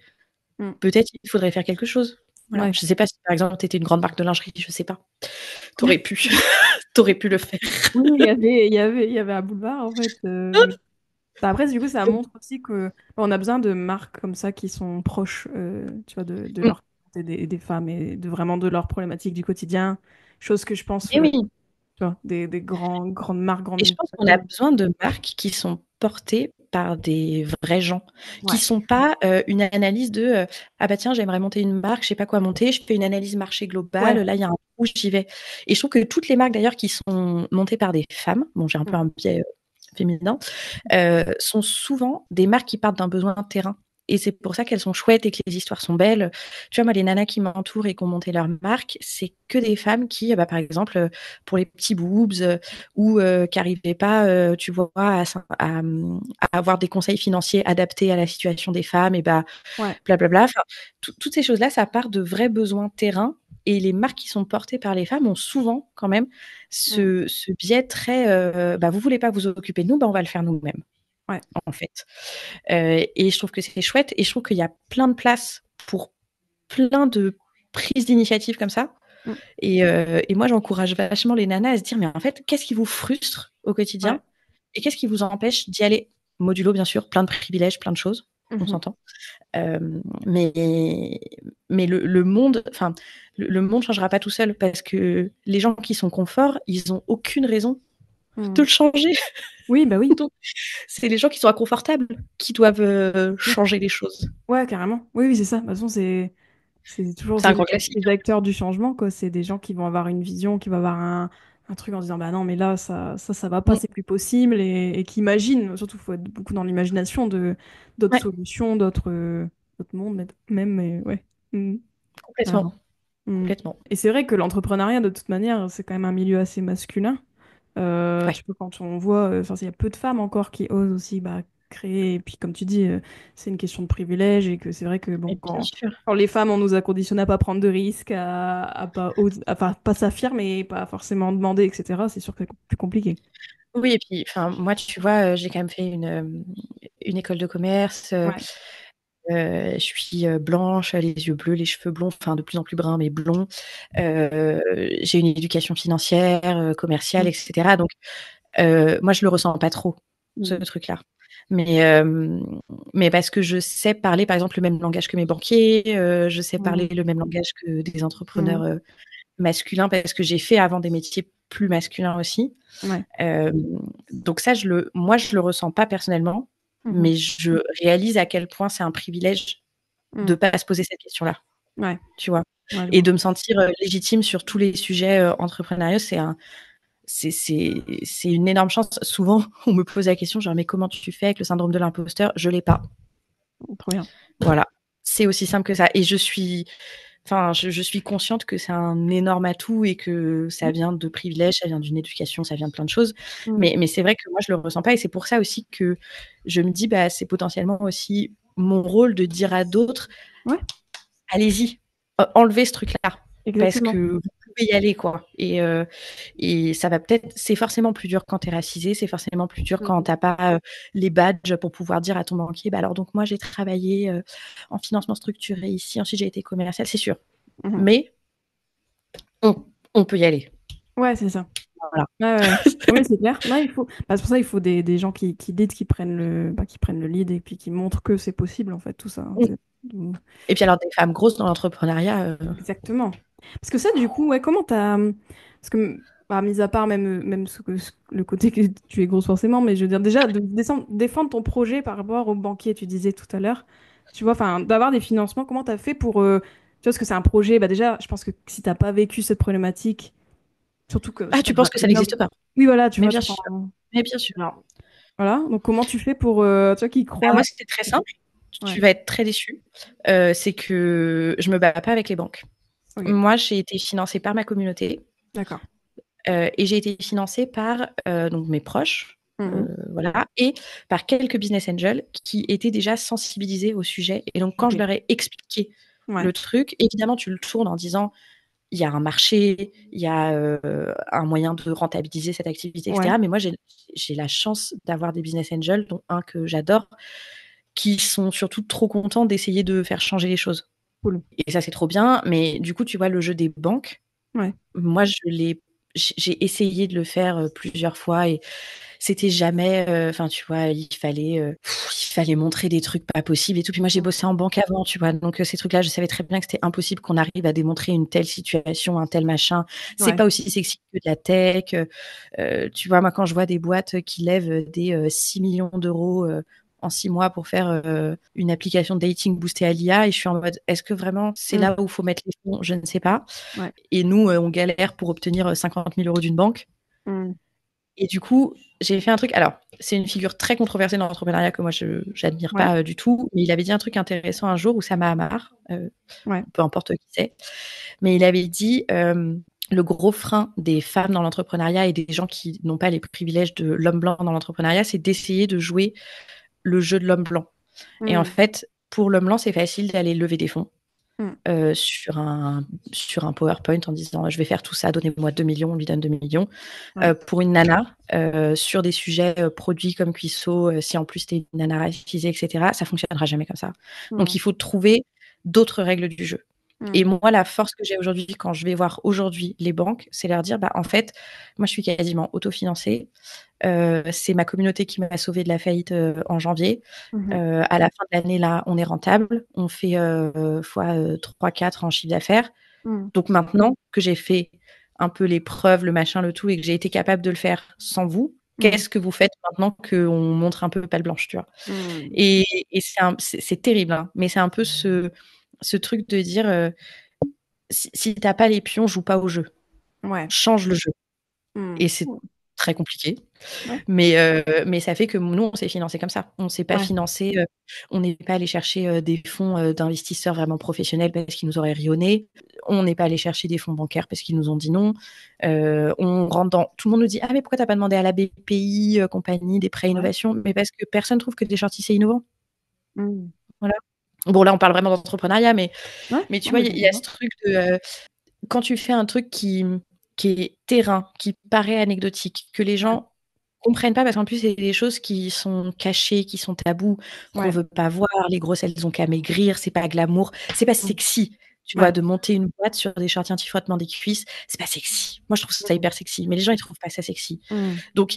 Mhm. Peut-être il faudrait faire quelque chose. Voilà. Ouais. Je sais pas si, par exemple, tu étais une grande marque de lingerie, je sais pas. T'aurais pu, t'aurais pu le faire. Oui, il y avait un boulevard, en fait. Bah, après, du coup, ça montre aussi que on a besoin de marques comme ça qui sont proches, tu vois, de Mm. leur des femmes et de vraiment de leurs problématiques du quotidien. Chose que je pense, Et oui. tu vois, des grandes marques, grandes Et je pense qu'on a multinationales. besoin de marques qui sont portées par des vrais gens, qui Ouais, sont pas une analyse de ah bah tiens, j'aimerais monter une marque, je sais pas quoi monter, je fais une analyse marché globale, ouais. là il y a un trou, j'y vais. Et je trouve que toutes les marques d'ailleurs qui sont montées par des femmes, bon j'ai un peu Mm. un biais féminin, sont souvent des marques qui partent d'un besoin de terrain. Et c'est pour ça qu'elles sont chouettes et que les histoires sont belles. Tu vois, moi, les nanas qui m'entourent et qui ont monté leur marque, c'est que des femmes qui, bah, par exemple, pour les petits boobs ou qui n'arrivaient pas, tu vois, à avoir des conseils financiers adaptés à la situation des femmes, et bah, Ouais. blablabla. Enfin, toutes ces choses-là, ça part de vrais besoins terrain. Et les marques qui sont portées par les femmes ont souvent, quand même, Mm. ce biais très bah, vous voulez pas vous occuper de nous, bah, on va le faire nous-mêmes, Ouais. en fait. Et je trouve que c'est chouette. Et je trouve qu'il y a plein de place pour plein de prises d'initiative comme ça. Mm. Et moi, j'encourage vachement les nanas à se dire, mais en fait, qu'est-ce qui vous frustre au Ouais. quotidien et qu'est-ce qui vous empêche d'y aller? Modulo, bien sûr, plein de privilèges, plein de choses, on Mhm. s'entend. Euh, mais le monde, enfin, le monde changera pas tout seul parce que les gens qui sont confort, ils ont aucune raison de Mm. le changer. Oui, bah oui. Donc, c'est les gens qui sont inconfortables qui doivent Oui. changer les choses. Ouais, carrément. Oui, oui, c'est ça. De toute façon, c'est toujours C'est un grand classique. les acteurs du changement, quoi. C'est des gens qui vont avoir une vision, qui vont avoir un truc en se disant, bah non, mais là, ça va pas, Mm. c'est plus possible, et qui imaginent, surtout, il faut être beaucoup dans l'imagination de d'autres Ouais, solutions, d'autres mondes, même, mais ouais. Mm. complètement, Carrément. Mm. complètement. Et c'est vrai que l'entrepreneuriat, de toute manière, c'est quand même un milieu assez masculin. Ouais, Tu peux, quand on voit, enfin, il y a peu de femmes encore qui osent aussi bah, créer. Et puis, comme tu dis, c'est une question de privilège et que c'est vrai que bon, et bien sûr. quand les femmes, on nous a conditionnés à pas prendre de risques, à pas, enfin, pas s'affirmer, pas forcément demander, etc., c'est sûr que c'est plus compliqué. Oui, et puis, enfin, moi, tu vois, j'ai quand même fait une école de commerce. Ouais. Je suis blanche, les yeux bleus, les cheveux blonds, enfin de plus en plus bruns, mais blonds. J'ai une éducation financière, commerciale, Mm. etc. Donc, moi, je le ressens pas trop, ce Mm. truc-là. Mais, euh, mais parce que je sais parler, par exemple, le même langage que mes banquiers, je sais parler Mm. le même langage que des entrepreneurs Mm. masculins, parce que j'ai fait avant des métiers plus masculins aussi. Ouais. Euh, donc ça, moi, je le ressens pas personnellement, Mhm. mais je réalise à quel point c'est un privilège de Mm. pas se poser cette question-là, Ouais. tu vois? Ouais, je Et vois. de me sentir légitime sur tous les sujets entrepreneuriaux, c'est une énorme chance. Souvent, on me pose la question, genre, mais comment tu fais avec le syndrome de l'imposteur? Je l'ai pas. Trop bien. Voilà. C'est aussi simple que ça. Et je suis consciente que c'est un énorme atout et que ça vient de privilèges, ça vient d'une éducation, ça vient de plein de choses. Mm. Mais c'est vrai que moi, je le ressens pas. Et c'est pour ça aussi que je me dis, bah, c'est potentiellement aussi mon rôle de dire à d'autres, Ouais, allez-y, enlevez ce truc-là. Parce exactement. que vous pouvez y aller, quoi. Et ça va peut-être, c'est forcément plus dur quand tu es racisé, c'est forcément plus dur quand Mm. tu n'as pas les badges pour pouvoir dire à ton banquier, bah alors donc moi j'ai travaillé en financement structuré ici, ensuite j'ai été commercial, c'est sûr. Mhm. Mais on peut y aller. Ouais, c'est ça. Voilà. Ouais, ouais. Oui, c'est clair. Non, il faut... bah, c'est pour ça qu'il faut des gens qui lead, qui prennent le lead et puis qui montrent que c'est possible, en fait, tout ça, hein. Et puis alors des femmes grosses dans l'entrepreneuriat, Exactement. Parce que ça, du coup, ouais, comment t'as... Parce que, bah, mis à part même le côté que tu es grosse forcément, mais je veux dire, déjà, de défendre ton projet par rapport au banquier, tu disais tout à l'heure, tu vois, enfin, d'avoir des financements, comment t'as fait pour... Tu vois, parce que c'est un projet, bah déjà, je pense que si t'as pas vécu cette problématique, surtout que ah c'est pas tu penses que ça n'existe pas? Oui, voilà, tu Mais vois, bien sûr. Mais bien sûr. alors, voilà, donc comment tu fais pour, tu vois, qui Ah, croient... moi c'était très simple. Ouais, Tu vas être très déçu. C'est que je me bats pas avec les banques. ok, Moi, j'ai été financée par ma communauté. d'accord. Et j'ai été financée par donc mes proches, Mhm. voilà, et par quelques business angels qui étaient déjà sensibilisés au sujet. Et donc, quand Ok, je leur ai expliqué ouais, le truc, évidemment, tu le tournes en disant, il y a un marché, il y a un moyen de rentabiliser cette activité, ouais, etc. Mais moi, j'ai la chance d'avoir des business angels, dont un que j'adore, qui sont surtout trop contents d'essayer de faire changer les choses. Cool. Et ça, c'est trop bien. Mais du coup, tu vois, le jeu des banques, Ouais. moi, j'ai essayé de le faire plusieurs fois et c'était jamais, enfin, tu vois, il fallait montrer des trucs pas possibles et tout. Puis moi, j'ai bossé en banque avant, tu vois. Donc, ces trucs-là, je savais très bien que c'était impossible qu'on arrive à démontrer une telle situation, un tel machin. C'est Ouais. pas aussi sexy que de la tech. Tu vois, moi, quand je vois des boîtes qui lèvent des 6 millions d'euros en 6 mois pour faire une application de dating boostée à l'IA, et je suis en mode, est-ce que vraiment c'est Mm. là où il faut mettre les fonds? Je ne sais pas. Ouais. Et nous, on galère pour obtenir 50 000 euros d'une banque. Mm. Et du coup, j'ai fait un truc. Alors, c'est une figure très controversée dans l'entrepreneuriat que moi, je n'admire Ouais. pas du tout. Mais il avait dit un truc intéressant un jour où ça m'a marre, Ouais. peu importe qui c'est. Mais il avait dit le gros frein des femmes dans l'entrepreneuriat et des gens qui n'ont pas les privilèges de l'homme blanc dans l'entrepreneuriat, c'est d'essayer de jouer le jeu de l'homme blanc. Et en Mm. fait, pour l'homme blanc, c'est facile d'aller lever des fonds. Mm. Sur un PowerPoint en disant je vais faire tout ça, donnez-moi 2 millions, on lui donne 2 millions. Ouais. Pour une nana, sur des sujets produits comme Cuisseau, si en plus tu es une nana racisée, etc., ça fonctionnera jamais comme ça. Donc Mm. il faut trouver d'autres règles du jeu. Et Mm. moi, la force que j'ai aujourd'hui, quand je vais voir aujourd'hui les banques, c'est leur dire, bah, en fait, moi, je suis quasiment autofinancée. C'est ma communauté qui m'a sauvée de la faillite en janvier. Mhm. À la fin de l'année, là, on est rentable. On fait fois 3-4 en chiffre d'affaires. Mm. Donc maintenant que j'ai fait un peu les preuves, le machin, le tout, et que j'ai été capable de le faire sans vous, Mm. qu'est-ce que vous faites maintenant qu'on montre un peu palle blanche, tu vois? Mm. Et c'est terrible, hein, mais c'est un peu ce truc de dire si t'as pas les pions, joue pas au jeu, Ouais. change le jeu. Mm. Et c'est très compliqué. Ouais. Mais ça fait que nous, on s'est financé comme ça. On s'est pas Ouais. financé, on n'est pas allé chercher des fonds d'investisseurs vraiment professionnels parce qu'ils nous auraient ri au nez. On n'est pas allé chercher des fonds bancaires parce qu'ils nous ont dit non. On rentre dans. Tout le monde nous dit ah mais pourquoi t'as pas demandé à la BPI compagnie des prêts Ouais. innovation? Mais parce que personne trouve que des shorties c'est innovant. Mm. Voilà. Bon là on parle vraiment d'entrepreneuriat, Ouais. mais tu Non, vois mais il y a ce complètement. truc de quand tu fais un truc qui est terrain, qui paraît anecdotique, que les Ouais. gens comprennent pas parce qu'en plus, c'est des choses qui sont cachées, qui sont tabous, qu'on Ouais. veut pas voir. Les grosses, elles ont qu'à maigrir, c'est pas glamour, c'est pas Mm. sexy. Tu vois, Ouais. de monter une boîte sur des shorts anti-frottement des cuisses, c'est pas sexy. Moi, je trouve ça Mm. hyper sexy, mais les gens, ils trouvent pas ça sexy. Mm. Donc,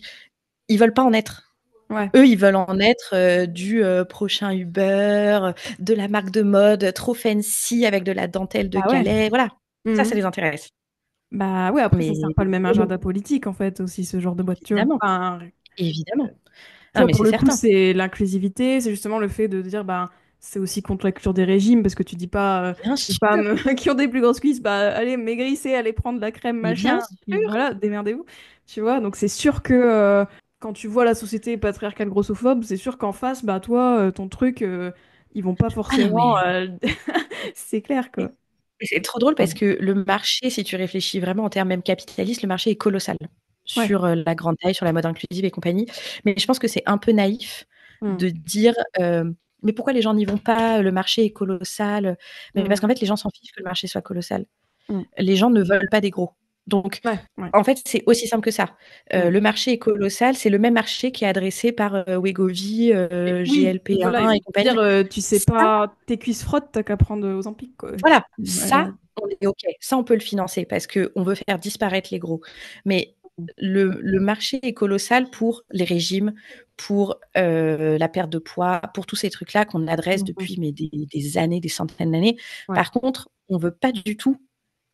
ils veulent pas en être. Ouais. Eux, ils veulent en être du prochain Uber, de la marque de mode trop fancy avec de la dentelle de Bah ouais. Calais. Voilà, ça Mhm. les intéresse. Bah ouais, après, ça sert Mais pas le même eux, non, agenda politique, en fait, aussi, ce genre de boîte, tu vois. évidemment, Enfin, évidemment. tu Ah, vois, mais pour c'est le coup, certain. c'est l'inclusivité, c'est justement le fait de dire, bah, c'est aussi contre la culture des régimes, parce que tu dis pas Bien aux sûr, femmes qui ont des plus grosses cuisses, bah, allez, maigrissez, allez prendre de la crème, mais bien machin, truc, sûr. voilà, démerdez-vous. Tu vois, donc c'est sûr que quand tu vois la société patriarcale grossophobe, c'est sûr qu'en face, bah, toi, ton truc, ils vont pas Ah non, forcément. mais C'est clair, et quoi. c'est trop drôle parce Mm. que le marché, si tu réfléchis vraiment en termes même capitalistes, le marché est colossal Ouais. sur la grande taille, sur la mode inclusive et compagnie. Mais je pense que c'est un peu naïf Mm. de dire mais pourquoi les gens n'y vont pas? Le marché est colossal. Mais parce Mm. qu'en fait, les gens s'en fichent que le marché soit colossal. Mm. Les gens ne veulent pas des gros. Donc, Ouais, ouais. en fait, c'est aussi simple que ça. Mm. Le marché est colossal, c'est le même marché qui est adressé par Wegovy, Oui, voilà, ils GLP-1 vont et te dire, compagnie. tu sais Ça, pas, tes cuisses frottent, t'as qu'à prendre aux Ozempic, quoi. voilà, Ouais. ça, on est OK. Ça, on peut le financer parce qu'on veut faire disparaître les gros. Mais le marché est colossal pour les régimes, pour la perte de poids, pour tous ces trucs-là qu'on adresse Mhm. depuis mais des années, des centaines d'années. Ouais. Par contre, on ne veut pas du tout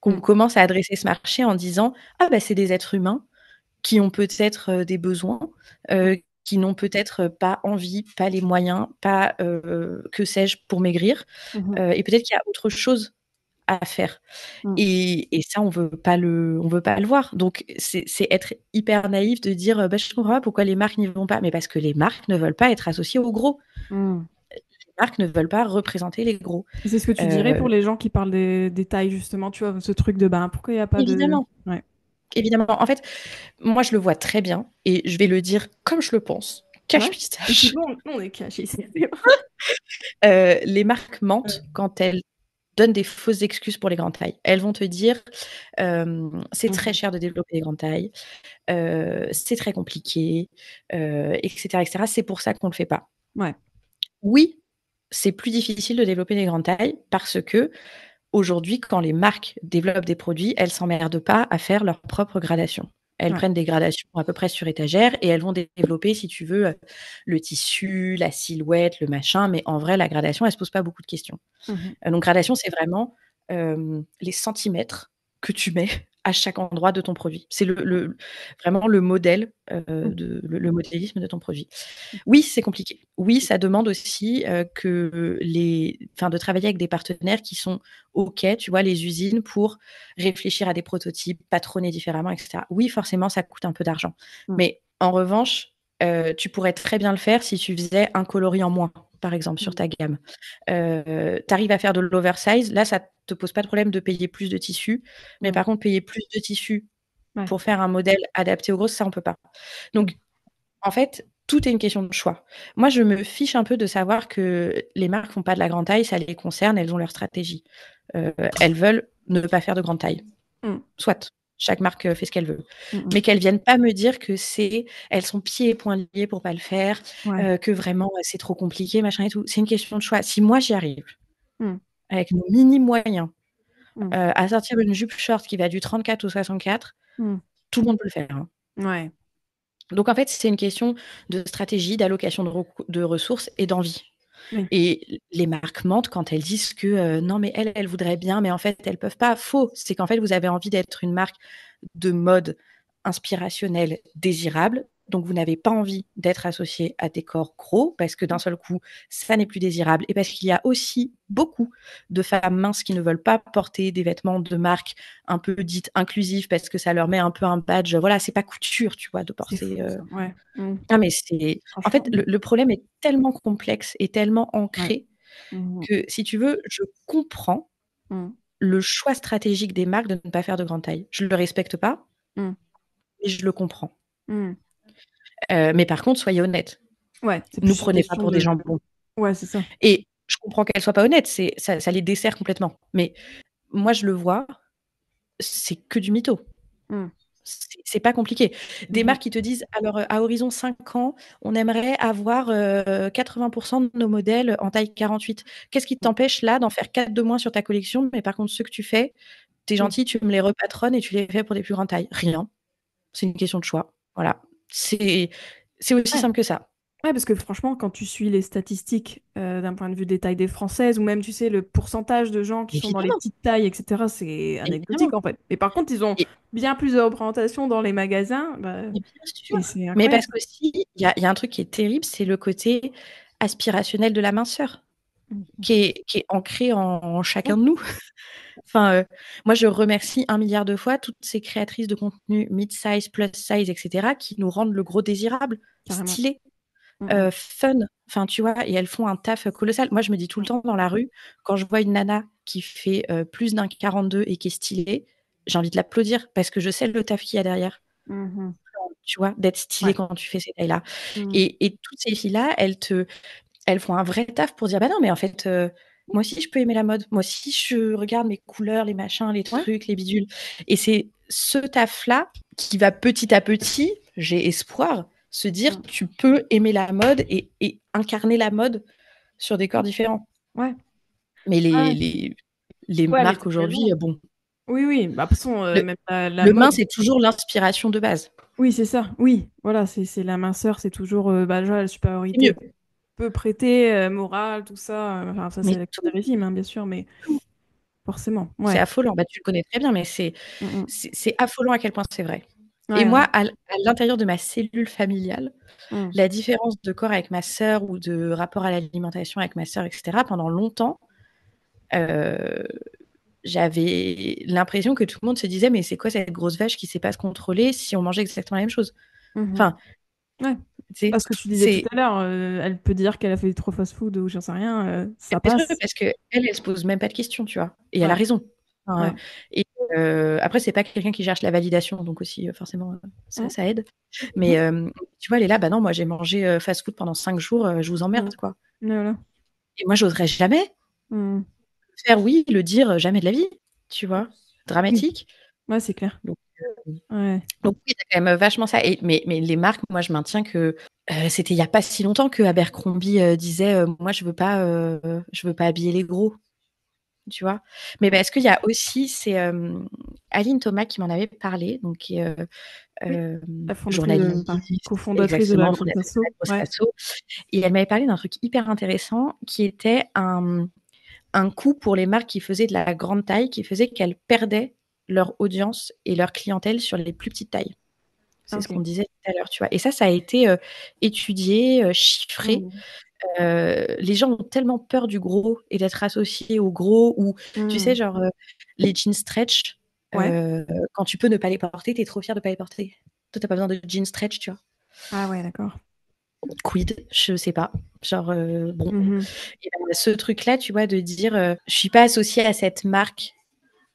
qu'on Mm. commence à adresser ce marché en disant ah bah c'est des êtres humains qui ont peut-être des besoins, qui n'ont peut-être pas envie, pas les moyens, pas que sais-je pour maigrir, Mhm. et peut-être qu'il y a autre chose à faire. Mm. Et ça, on veut pas le voir. Donc c'est être hyper naïf de dire bah, je comprends pas pourquoi les marques n'y vont pas, mais parce que les marques ne veulent pas être associées aux gros. Mm. Les marques ne veulent pas représenter les gros. Et c'est ce que tu dirais Euh, pour les gens qui parlent des tailles, justement, tu vois, ce truc de, ben, pourquoi il n'y a pas de. évidemment, Ouais. évidemment. En fait, moi je le vois très bien et je vais le dire comme je le pense. Cache Ouais. Et puis pistache. bon, nous, on est cachés. Les marques Ouais. mentent quand elles donnent des fausses excuses pour les grandes tailles. Elles vont te dire c'est très Mhm. cher de développer les grandes tailles, c'est très compliqué, etc., etc. C'est pour ça qu'on ne le fait pas. Ouais. Oui, c'est plus difficile de développer des grandes tailles parce que aujourd'hui, quand les marques développent des produits, elles s'emmerdent pas à faire leur propre gradation. Elles Ouais. prennent des gradations à peu près sur étagère et elles vont développer, si tu veux, le tissu, la silhouette, le machin. Mais en vrai, la gradation, elle se pose pas beaucoup de questions. Mhm. Donc, gradation, c'est vraiment les centimètres que tu mets à chaque endroit de ton produit. C'est vraiment le modèle, Mhm. le modélisme de ton produit. Oui, c'est compliqué. Oui, ça demande aussi de travailler avec des partenaires qui sont OK, tu vois, les usines, pour réfléchir à des prototypes, patronner différemment, etc. Oui, forcément, ça coûte un peu d'argent. Mhm. Mais en revanche, tu pourrais très bien le faire si tu faisais un coloris en moins, par exemple, sur ta gamme. Tu arrives à faire de l'oversize, là, ça te pose pas de problème de payer plus de tissu. Mais Mhm. par contre, payer plus de tissu Ouais. pour faire un modèle adapté aux grosses, ça, on peut pas. Mhm. Donc, en fait, tout est une question de choix. Moi, je me fiche un peu de savoir que les marques font pas de la grande taille, ça les concerne, elles ont leur stratégie. Elles veulent ne pas faire de grande taille. Mhm. Soit, chaque marque fait ce qu'elle veut. Mhm. Mais qu'elles viennent pas me dire que elles sont pieds et poings liés pour pas le faire, Ouais. que vraiment c'est trop compliqué, machin et tout. C'est une question de choix. Si moi j'y arrive, Mhm. avec nos mini moyens, Mhm. à sortir une jupe short qui va du 34 au 64, Mhm. tout le monde peut le faire, hein. Ouais. Donc en fait, c'est une question de stratégie, d'allocation de ressources et d'envie. Oui. Et les marques mentent quand elles disent que non, mais elles voudraient bien, mais en fait, elles peuvent pas. Faux. C'est qu'en fait, vous avez envie d'être une marque de mode inspirationnelle, désirable. Donc, vous n'avez pas envie d'être associé à des corps gros parce que d'un seul coup, ça n'est plus désirable. Et parce qu'il y a aussi beaucoup de femmes minces qui ne veulent pas porter des vêtements de marque un peu dites inclusives parce que ça leur met un peu un badge. Voilà, c'est pas couture, tu vois, de C'est porter. fou, ça. Ouais. Mhm. Ah, mais c'est. En Franchement. fait, le problème est tellement complexe et tellement Ouais. ancré Mhm. que, si tu veux, je comprends Mhm. le choix stratégique des marques de ne pas faire de grande taille. Je ne le respecte pas, Mhm. mais je le comprends. Mhm. Mais par contre, soyez honnêtes. Ouais, c'est Nous plus une prenez pas question pour des de. jambons. Ouais, c'est ça. Et je comprends qu'elles soient pas honnêtes, ça les dessert complètement. Mais moi, je le vois, c'est que du mytho. Mhm. C'est pas compliqué. Des Mhm. marques qui te disent, alors à horizon 5 ans, on aimerait avoir 80% de nos modèles en taille 48. Qu'est-ce qui t'empêche là d'en faire 4 de moins sur ta collection? Mais par contre, ceux que tu fais, t'es Oui. gentil, tu me les repatronnes et tu les fais pour des plus grandes tailles. Rien. C'est une question de choix. Voilà. C'est c'est aussi Ouais. simple que ça. Ouais, parce que franchement, quand tu suis les statistiques d'un point de vue des tailles des Françaises, ou même, tu sais, le pourcentage de gens qui sont dans les Évidemment, petites tailles, etc., c'est évidemment. anecdotique en fait. Et par contre, ils ont Et, bien plus de représentation dans les magasins, bah, et bien sûr. et c'est Mais incroyable. parce qu'aussi, il y a un truc qui est terrible, c'est le côté aspirationnel de la minceur, Mhm. qui est ancré en Ouais, chacun de nous. Enfin, moi, je remercie 1 milliard de fois toutes ces créatrices de contenu mid-size, plus size, etc., qui nous rendent le gros désirable, carrément. stylé, Mhm. fun. Enfin, tu vois, et elles font un taf colossal. Moi, je me dis tout le temps dans la rue, quand je vois une nana qui fait plus d'un 42 et qui est stylée, j'ai envie de l'applaudir parce que je sais le taf qu'il y a derrière, Mhm. tu vois, d'être stylé Ouais. quand tu fais ces tailles-là. Mhm. Et toutes ces filles-là, elles font un vrai taf pour dire, bah non, mais en fait, moi aussi, je peux aimer la mode. Moi aussi, je regarde mes couleurs, les machins, les Ouais. trucs, les bidules. Et c'est ce taf-là qui va petit à petit, j'ai espoir, se dire, Mhm. tu peux aimer la mode et incarner la mode sur des corps différents. Ouais. Mais Ouais. les Ouais, mais marques t'as aujourd'hui, raison. bon, Oui, oui. Bah, de toute façon, le, même la le mode. mince, c'est toujours l'inspiration de base. Oui, c'est ça. Oui, voilà, c'est la minceur, c'est toujours bah, déjà, la C'est mieux. supériorité peu prêtée, morale, tout ça. Enfin, ça, c'est Mais la des tout, régimes, hein, bien sûr, mais tout, forcément. c'est Ouais. affolant. Bah, tu le connais très bien, mais Mm, c'est affolant à quel point c'est vrai. mm. Et Ouais, moi, ouais. à l'intérieur de ma cellule familiale, Mm, la différence de corps avec ma sœur ou de rapport à l'alimentation avec ma sœur, etc., pendant longtemps, euh, j'avais l'impression que tout le monde se disait, mais c'est quoi cette grosse vache qui sait pas se contrôler si on mangeait exactement la même chose? mhm. Enfin, Ouais. tu sais, Parce que tu disais tout c'est à l'heure, elle peut dire qu'elle a fait trop fast-food ou j'en sais rien, ça bien sûr passe. parce que elle se pose même pas de questions, tu vois. Et elle a Ouais, raison. Enfin, ouais. et après, c'est pas quelqu'un qui cherche la validation, donc aussi, forcément, ça, Mm, ça aide. mhm, Mais tu vois, elle est là, bah non, moi j'ai mangé fast-food pendant 5 jours, je vous mm. emmerde, quoi. Voilà. Et moi, j'oserais jamais Mm. faire oui, le dire jamais de la vie, tu vois. Oui, Dramatique. ouais, c'est clair. Ouais. Donc oui, tu as quand même vachement ça. Mais les marques, moi, je maintiens que c'était il n'y a pas si longtemps que Abercrombie disait moi, je veux pas habiller les gros. Tu vois? Mais parce qu'il y a aussi, c'est Aline Thomas qui m'en avait parlé, donc qui est Oui, la fondatrice, journaliste, enfin, cofondatrice de la exactement, grosse fondatrice de la asso. grosse Ouais. asso. Et elle m'avait parlé d'un truc hyper intéressant qui était un coup pour les marques qui faisaient de la grande taille, qui faisait qu'elles perdaient leur audience et leur clientèle sur les plus petites tailles. Ah, C'est ce ok. qu'on disait tout à l'heure, tu vois. Et ça a été étudié, chiffré. Mm. Les gens ont tellement peur du gros et d'être associés au gros ou, tu sais, Mm. genre, les jeans stretch, Ouais. quand tu peux ne pas les porter, tu es trop fier de pas les porter. Toi, tu pas besoin de jeans stretch, tu vois. Ah ouais, d'accord. Quid? Je sais pas. Genre, bon. Mhm. Et ce truc-là, tu vois, de dire, je suis pas associée à cette marque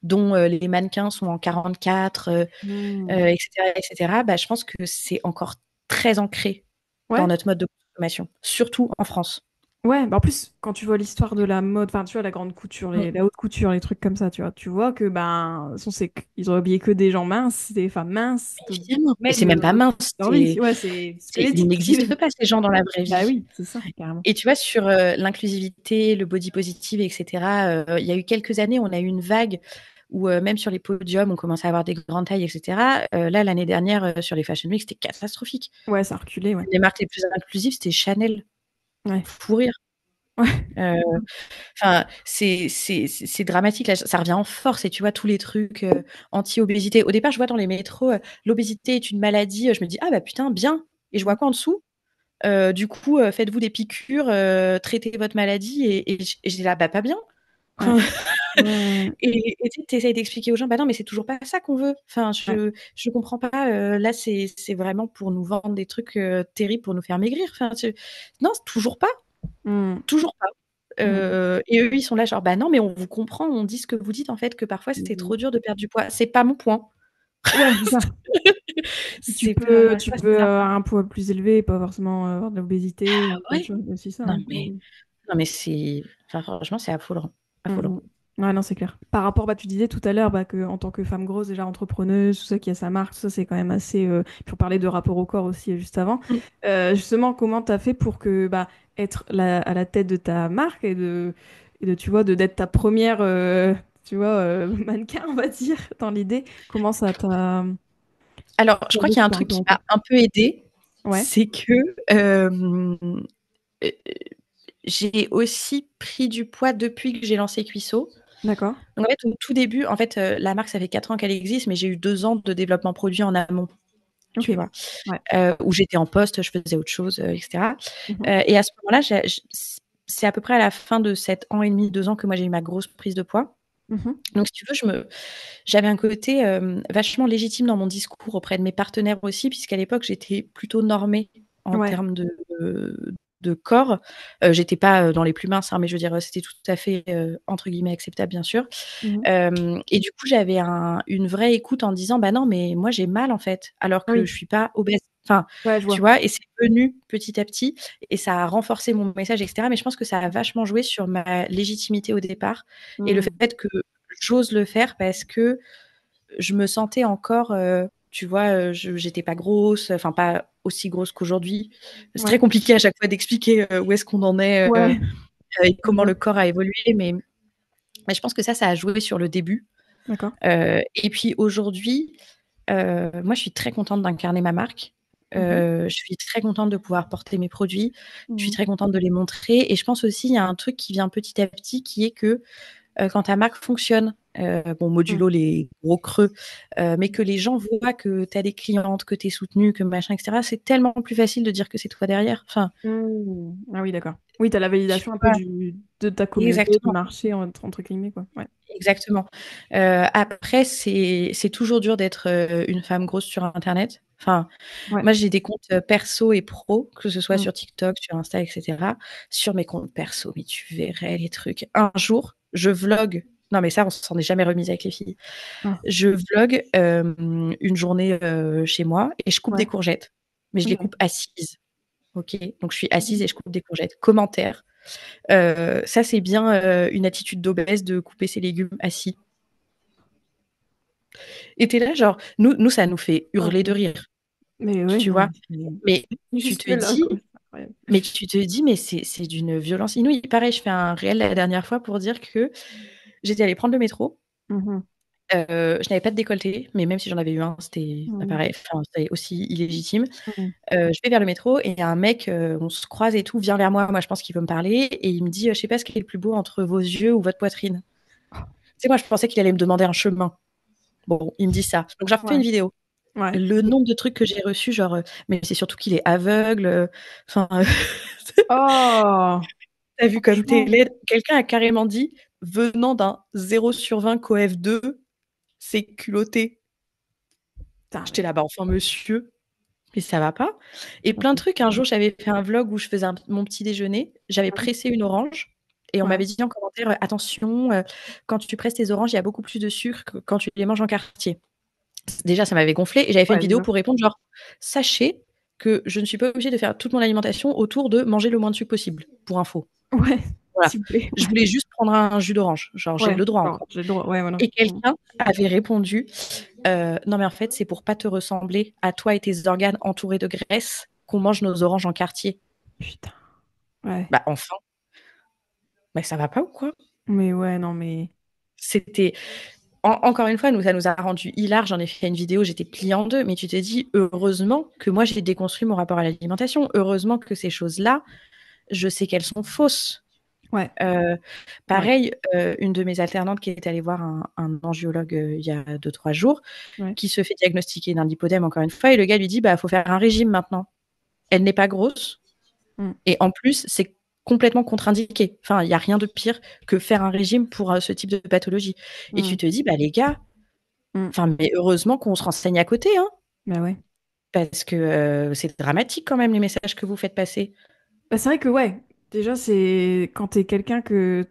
dont les mannequins sont en 44, Mm. et cetera, bah, je pense que c'est encore très ancré dans Ouais. notre mode de consommation, surtout en France. Ouais, bah en plus, quand tu vois l'histoire de la mode, enfin, tu vois, la grande couture, Mmh. la haute couture, les trucs comme ça, tu vois que, ben, de toute façon, ils ont habillé que des gens minces, des femmes minces, Évidemment, mais c'est même même pas mince, leur vie, ouais, c'est ils squelettique. n'existent pas ces gens dans la vraie Bah vie. oui, c'est ça, carrément. Et tu vois, sur l'inclusivité, le body positive, etc., il y a eu quelques années, on a eu une vague où même sur les podiums, on commençait à avoir des grandes tailles, etc. Là, l'année dernière, sur les Fashion Week, c'était catastrophique. Ouais, ça a reculé, ouais. Les marques les plus inclusives, c'était Chanel. Ouais. Fou rire. Ouais. Euh, Enfin, c'est dramatique. Là, ça revient en force. Et tu vois, tous les trucs anti-obésité. Au départ, je vois dans les métros, l'obésité est une maladie. Je me dis, ah bah putain, bien. Et je vois quoi en dessous? Du coup, faites-vous des piqûres, traitez votre maladie. Et j'étais là, bah pas bien. Ouais. Ouais. Et tu essayes d'expliquer aux gens, bah non, mais c'est toujours pas ça qu'on veut. Enfin, Ouais. je comprends pas. Là, c'est vraiment pour nous vendre des trucs terribles, pour nous faire maigrir. Enfin, non, toujours pas. Mm. Toujours pas. Mm. Et eux, ils sont là, genre, bah non, mais on vous comprend, on dit ce que vous dites, en fait, que parfois c'était Mm. trop dur de perdre du poids. C'est pas mon point. Ouais, c'est ça. C'est pas, Tu c'est peux ça. avoir un poids plus élevé et pas forcément avoir de l'obésité ou plein de Ouais. choses. C'est aussi ça, Non, hein. mais, non, mais c'est, enfin, franchement, c'est affolant. Affolant. Mhm. Ouais, non, c'est clair. Par rapport, bah, tu disais tout à l'heure bah, que en tant que femme grosse, déjà entrepreneuse, tout ça qui a sa marque, tout ça, c'est quand même assez. Puis on parlait de rapport au corps aussi juste avant. Mm. Justement, comment tu as fait pour que bah, être à la tête de ta marque tu vois, d'être ta première, tu vois, mannequin, on va dire, dans l'idée. Comment ça t'a Alors, je crois qu'il y a vécu un par truc rapport qui au m'a corps? un peu aidée, Ouais, c'est que euh, j'ai aussi pris du poids depuis que j'ai lancé Cuissot. d'accord. Donc, en fait, au tout début, en fait, la marque, ça fait 4 ans qu'elle existe, mais j'ai eu 2 ans de développement produit en amont, Ok. tu vois, Ouais. où j'étais en poste, je faisais autre chose, etc. Mhm. Et à ce moment-là, c'est à peu près à la fin de 7 ans et demi, 2 ans que moi j'ai eu ma grosse prise de poids. Mhm. Donc, si tu veux, j'avais un côté vachement légitime dans mon discours auprès de mes partenaires aussi, puisqu'à l'époque, j'étais plutôt normée en Ouais. termes de corps. J'étais pas dans les plus minces, hein, mais je veux dire, c'était tout à fait, entre guillemets, acceptable, bien sûr. Mhm. Et du coup, j'avais une vraie écoute en disant, bah non, mais moi, j'ai mal, en fait, alors que Oui. je suis pas obèse. Enfin, Ouais, je tu vois. vois, et c'est venu petit à petit, et ça a renforcé mon message, etc. Mais je pense que ça a vachement joué sur ma légitimité au départ, et le Mhm. fait que j'ose le faire parce que je me sentais encore, tu vois, j'étais pas grosse, enfin pas aussi grosse qu'aujourd'hui. C'est très Ouais. compliqué à chaque fois d'expliquer où est-ce qu'on en est Ouais. et Je comment vois. le corps a évolué, mais je pense que ça a joué sur le début. D'accord. Et puis aujourd'hui, moi, je suis très contente d'incarner ma marque. Mhm. Je suis très contente de pouvoir porter mes produits. Je suis Mhm. très contente de les montrer. Et je pense aussi, il y a un truc qui vient petit à petit, qui est que quand ta marque fonctionne, bon, Mhm. modulo les gros creux, mais que les gens voient que tu as des clientes, que tu es soutenue, que machin, etc., c'est tellement plus facile de dire que c'est toi derrière. Enfin, Ah oui, d'accord. Oui, tu as la tu validation un peu vois, de ta communauté, du exactement. marché, entre guillemets, quoi. Ouais. Exactement. Après, c'est toujours dur d'être une femme grosse sur Internet. Enfin, Ouais. moi, j'ai des comptes perso et pro, que ce soit Mm. sur TikTok, sur Insta, etc. Sur mes comptes perso, mais tu verrais les trucs. Un jour, je vlog. Non, mais ça, on s'en est jamais remise avec les filles. Ah, Je vlog une journée chez moi et je coupe des ouais. courgettes. Mais je les Ok. coupe assises. Ok, donc je suis assise et je coupe des courgettes. Commentaire. Ça, c'est bien une attitude d'obèse de couper ses légumes assis. Et t'es là, genre, nous, ça nous fait Ouais. hurler de rire, Mais ouais, tu non, vois. mais Mais c'est tu te juste là, quoi. dis, C'est incroyable. mais c'est d'une violence inouïe. Pareil, je fais un réel la dernière fois pour dire que j'étais allée prendre le métro. Mhm. Je n'avais pas de décolleté, mais même si j'en avais eu un, c'était Mhm. pareil, enfin, c'était aussi illégitime. Mhm. Je vais vers le métro et un mec, on se croise et tout, vient vers moi. Moi, je pense qu'il veut me parler et il me dit, je sais pas ce qui est le plus beau entre vos yeux ou votre poitrine. Tu sais, moi, je pensais qu'il allait me demander un chemin. Bon, il me dit ça. Donc, j'ai refait Ouais, une vidéo. ouais. Le nombre de trucs que j'ai reçus, genre, mais c'est surtout qu'il est aveugle. Enfin, Oh, t'as vu comme t'es franchement, laide. Quelqu'un a carrément dit, venant d'un 0/20 coef 2, c'est culotté. putain, J'étais mais là, bah enfin, monsieur. Mais ça va pas. Et ça plein de fait- trucs. Un jour, j'avais fait un vlog où je faisais mon petit déjeuner. J'avais pressé une orange et on Ouais, m'avait dit en commentaire, attention, quand tu presses tes oranges, il y a beaucoup plus de sucre que quand tu les manges en quartier. Déjà, ça m'avait gonflé et j'avais fait une ouais, vidéo déjà. pour répondre genre, sachez que je ne suis pas obligée de faire toute mon alimentation autour de manger le moins de sucre possible, pour info. Ouais, Voilà. s'il vous plaît. Je voulais juste prendre un jus d'orange. Genre, j'ai Ouais, le droit genre, encore. j'ai le droit. Ouais, voilà. Et quelqu'un avait répondu, non mais en fait, c'est pour pas te ressembler à toi et tes organes entourés de graisse qu'on mange nos oranges en quartier. Putain. Ouais. Bah enfin, bah ça va pas ou quoi? Mais ouais, non, mais. C'était encore une fois, nous ça nous a rendu hilar. J'en ai fait une vidéo, j'étais pliée en deux, mais tu t'es dit heureusement que moi j'ai déconstruit mon rapport à l'alimentation. Heureusement que ces choses-là, je sais qu'elles sont fausses. Ouais, Euh, ouais, pareil, une de mes alternantes qui est allée voir un angiologue il y a 2-3 jours, ouais. qui se fait diagnostiquer d'un lipodème encore une fois, et le gars lui dit bah faut faire un régime maintenant. Elle n'est pas grosse, Mm, et en plus c'est complètement contre-indiqué. Enfin, il n'y a rien de pire que faire un régime pour ce type de pathologie. Et tu mm, te dis bah les gars, mm. enfin mais heureusement qu'on se renseigne à côté, hein, Bah ouais. parce que c'est dramatique quand même les messages que vous faites passer. Bah, c'est vrai que ouais, déjà c'est quand t'es quelqu'un que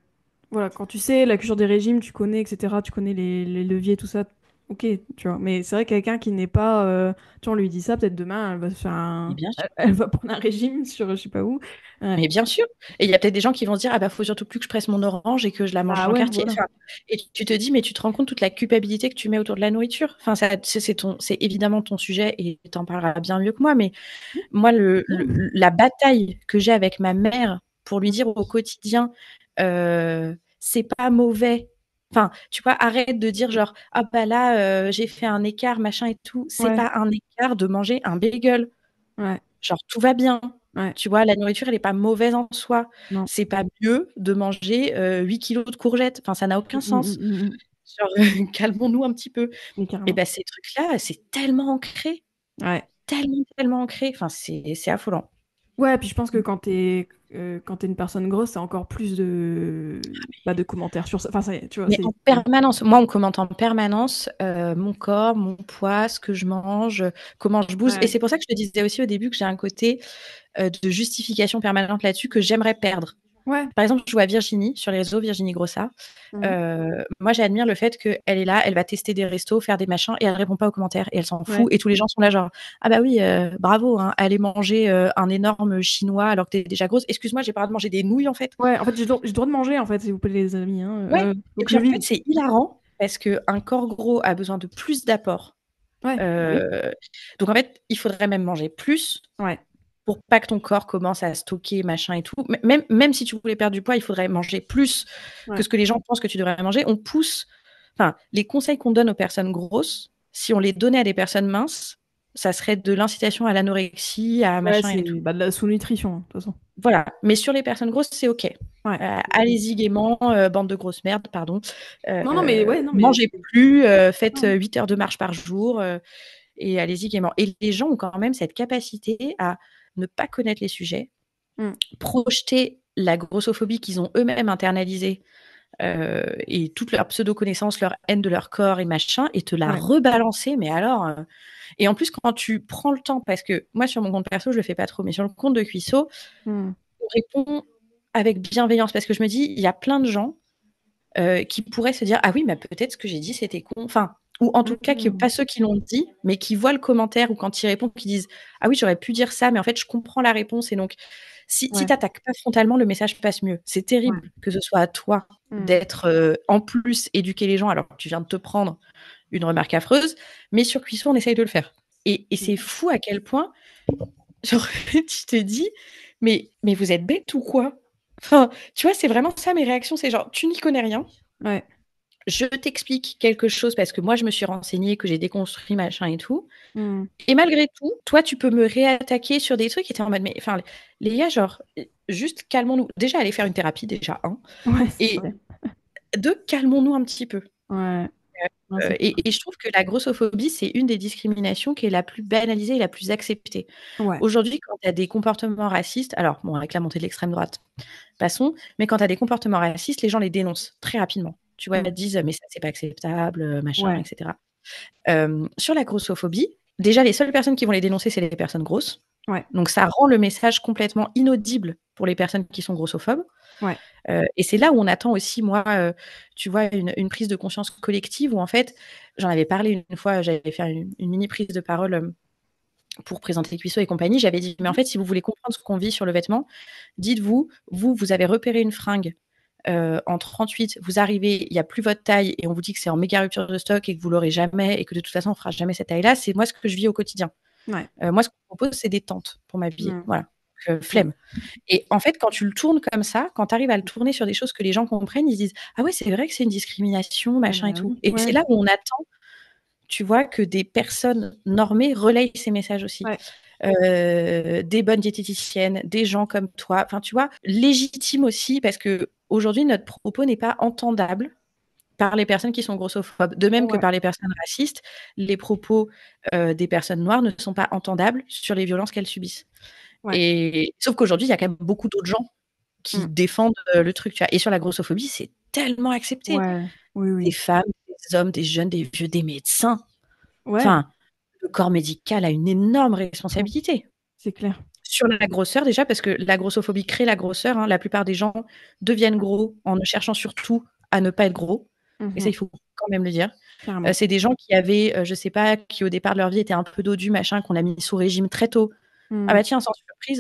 voilà, quand tu sais la culture des régimes, tu connais, etc., tu connais les leviers, tout ça, ok, tu vois. Mais c'est vrai que quelqu'un qui n'est pas, tu vois, on lui dit ça, peut-être demain, elle va se faire Mais un, bien elle, sûr. elle va prendre un régime sur je sais pas où. Ouais. Mais bien sûr. Et il y a peut-être des gens qui vont se dire, ah bah faut surtout plus que je presse mon orange et que je la mange Bah en ouais, quartier. voilà. Enfin, et tu te dis, mais tu te rends compte toute la culpabilité que tu mets autour de la nourriture. Enfin, ça, c'est évidemment ton sujet et t'en parleras bien mieux que moi. Mais moi, la bataille que j'ai avec ma mère pour lui dire au quotidien, c'est pas mauvais. Enfin, tu vois, arrête de dire genre, ah bah là, j'ai fait un écart, machin et tout. C'est Ouais, pas un écart de manger un bagel. ouais, Genre, tout va bien. ouais. Tu vois, la nourriture, elle est pas mauvaise en soi. Non. C'est pas mieux de manger 8 kilos de courgettes. Enfin, ça n'a aucun sens. Mm. Genre, calmons-nous un petit peu. Mais Et carrément. ben, ces trucs-là, c'est tellement ancré. Ouais. Tellement, tellement ancré. Enfin, c'est affolant. Ouais, puis je pense que quand t'es une personne grosse, t'as encore plus de bah, de commentaires sur ça. Enfin, tu vois, Mais en permanence, moi, on commente en permanence mon corps, mon poids, ce que je mange, comment je bouge. Et ouais, c'est pour ça que je te disais aussi au début que j'ai un côté de justification permanente là-dessus que j'aimerais perdre. ouais. Par exemple, je vois Virginie sur les réseaux, Virginie Grossa. Mhm. Moi, j'admire le fait qu'elle est là, elle va tester des restos, faire des machins, et elle répond pas aux commentaires, et elle s'en fout. Ouais. Et tous les gens sont là, genre, ah bah oui, bravo, hein, aller manger un énorme chinois alors que t'es déjà grosse. Excuse-moi, j'ai pas le droit de manger des nouilles en fait. Ouais, en fait, j'ai le droit de manger, en fait, s'il vous plaît, les amis. Hein. Ouais. Faut Et que puis je en fait, vive. c'est hilarant parce qu'un corps gros a besoin de plus d'apports. Ouais, oui. Euh, donc en fait, il faudrait même manger plus Ouais, pour pas que ton corps commence à stocker, machin et tout. Même si tu voulais perdre du poids, il faudrait manger plus que ouais. ce que les gens pensent que tu devrais manger. On pousse, enfin, les conseils qu'on donne aux personnes grosses, si on les donnait à des personnes minces, ça serait de l'incitation à l'anorexie, à Ouais, machin c'est et tout. bah, de la sous-nutrition, de toute façon. Voilà. Mais sur les personnes grosses, c'est OK. Ouais. Allez-y gaiement, bande de grosses merdes, pardon. Non, non, mais ouais, non, mais. Mangez plus, faites Non. 8 heures de marche par jour et allez-y gaiement. Et les gens ont quand même cette capacité à ne pas connaître les sujets, Mm. projeter la grossophobie qu'ils ont eux-mêmes internalisée et toute leur pseudo-connaissance, leur haine de leur corps et machin, et te la Ouais. rebalancer. Mais alors, et en plus, quand tu prends le temps, parce que moi, sur mon compte perso, je le fais pas trop, mais sur le compte de Cuisseau, Mm. on répond avec bienveillance, parce que je me dis, il y a plein de gens qui pourraient se dire, ah oui, mais peut-être ce que j'ai dit, c'était con. Enfin, ou en tout cas, pas Mm. ceux qui l'ont dit, mais qui voient le commentaire ou quand ils répondent, qui disent, ah oui, j'aurais pu dire ça, mais en fait, je comprends la réponse. Et donc, si tu Ouais. n'attaques pas frontalement, le message passe mieux. C'est Ouais. terrible que ce soit à toi Mm. d'être en plus éduquer les gens alors que tu viens de te prendre une remarque affreuse, mais sur cuisson, on essaye de le faire. Et c'est fou à quel point, genre, tu te dis, mais vous êtes bête ou quoi? Enfin, tu vois, c'est vraiment ça mes réactions, c'est genre, tu n'y connais rien. Ouais. Je t'explique quelque chose parce que moi, je me suis renseignée, que j'ai déconstruit, machin et tout. Mm. Et malgré tout, toi, tu peux me réattaquer sur des trucs et t'es en mode, mais enfin, les gars, genre, juste calmons-nous. Déjà, aller faire une thérapie, déjà, un. Ouais, c'est Et vrai. deux, calmons-nous un petit peu. Ouais. Ouais, c'est clair. Et je trouve que la grossophobie, c'est une des discriminations qui est la plus banalisée et la plus acceptée. Ouais. Aujourd'hui, quand tu as des comportements racistes, alors, bon, avec la montée de l'extrême droite, passons, mais quand tu as des comportements racistes, les gens les dénoncent très rapidement. Tu vois, Mm. ils disent, mais ça, c'est pas acceptable, machin, Ouais. etc. Sur la grossophobie, déjà, les seules personnes qui vont les dénoncer, c'est les personnes grosses. Ouais. Donc, ça rend le message complètement inaudible pour les personnes qui sont grossophobes. Ouais. Et c'est là où on attend aussi, moi, tu vois, une prise de conscience collective où, en fait, j'en avais parlé une fois, j'avais fait une mini prise de parole pour présenter Cuissot et compagnie. J'avais dit, mais en Mhm. fait, si vous voulez comprendre ce qu'on vit sur le vêtement, dites-vous, vous avez repéré une fringue en 38, vous arrivez, il n'y a plus votre taille et on vous dit que c'est en méga rupture de stock et que vous l'aurez jamais et que de toute façon, on fera jamais cette taille-là. C'est moi ce que je vis au quotidien. Ouais. Moi, ce que je propose, c'est des tentes pour m'habiller. Mm. Voilà. Mm. Flemme. Et en fait, quand tu le tournes comme ça, quand tu arrives à le tourner sur des choses que les gens comprennent, ils se disent ah ouais, c'est vrai que c'est une discrimination, Ah machin et bah tout. oui. Et c'est Ouais. là où on attend, tu vois, que des personnes normées relayent ces messages aussi. Ouais. Des bonnes diététiciennes, des gens comme toi, enfin, tu vois, légitime aussi, parce que aujourd'hui, notre propos n'est pas entendable par les personnes qui sont grossophobes. De même que Ouais. par les personnes racistes, les propos des personnes noires ne sont pas entendables sur les violences qu'elles subissent. Ouais. Et sauf qu'aujourd'hui, il y a quand même beaucoup d'autres gens qui Mm. défendent le truc, tu vois. Et sur la grossophobie, c'est tellement accepté. Ouais. Oui, Des oui. femmes, des hommes, des jeunes, des vieux, des médecins. Ouais. Enfin, le corps médical a une énorme Mm. responsabilité. C'est clair. Sur la grosseur, déjà, parce que la grossophobie crée la grosseur, hein. La plupart des gens deviennent gros en ne cherchant surtout à ne pas être gros. Et ça, Mhm. il faut quand même le dire. Carrément. C'est des gens qui avaient, je sais pas, qui au départ de leur vie étaient un peu dodus, machin, qu'on a mis sous régime très tôt. Ah Mm. bah tiens, sans surprise,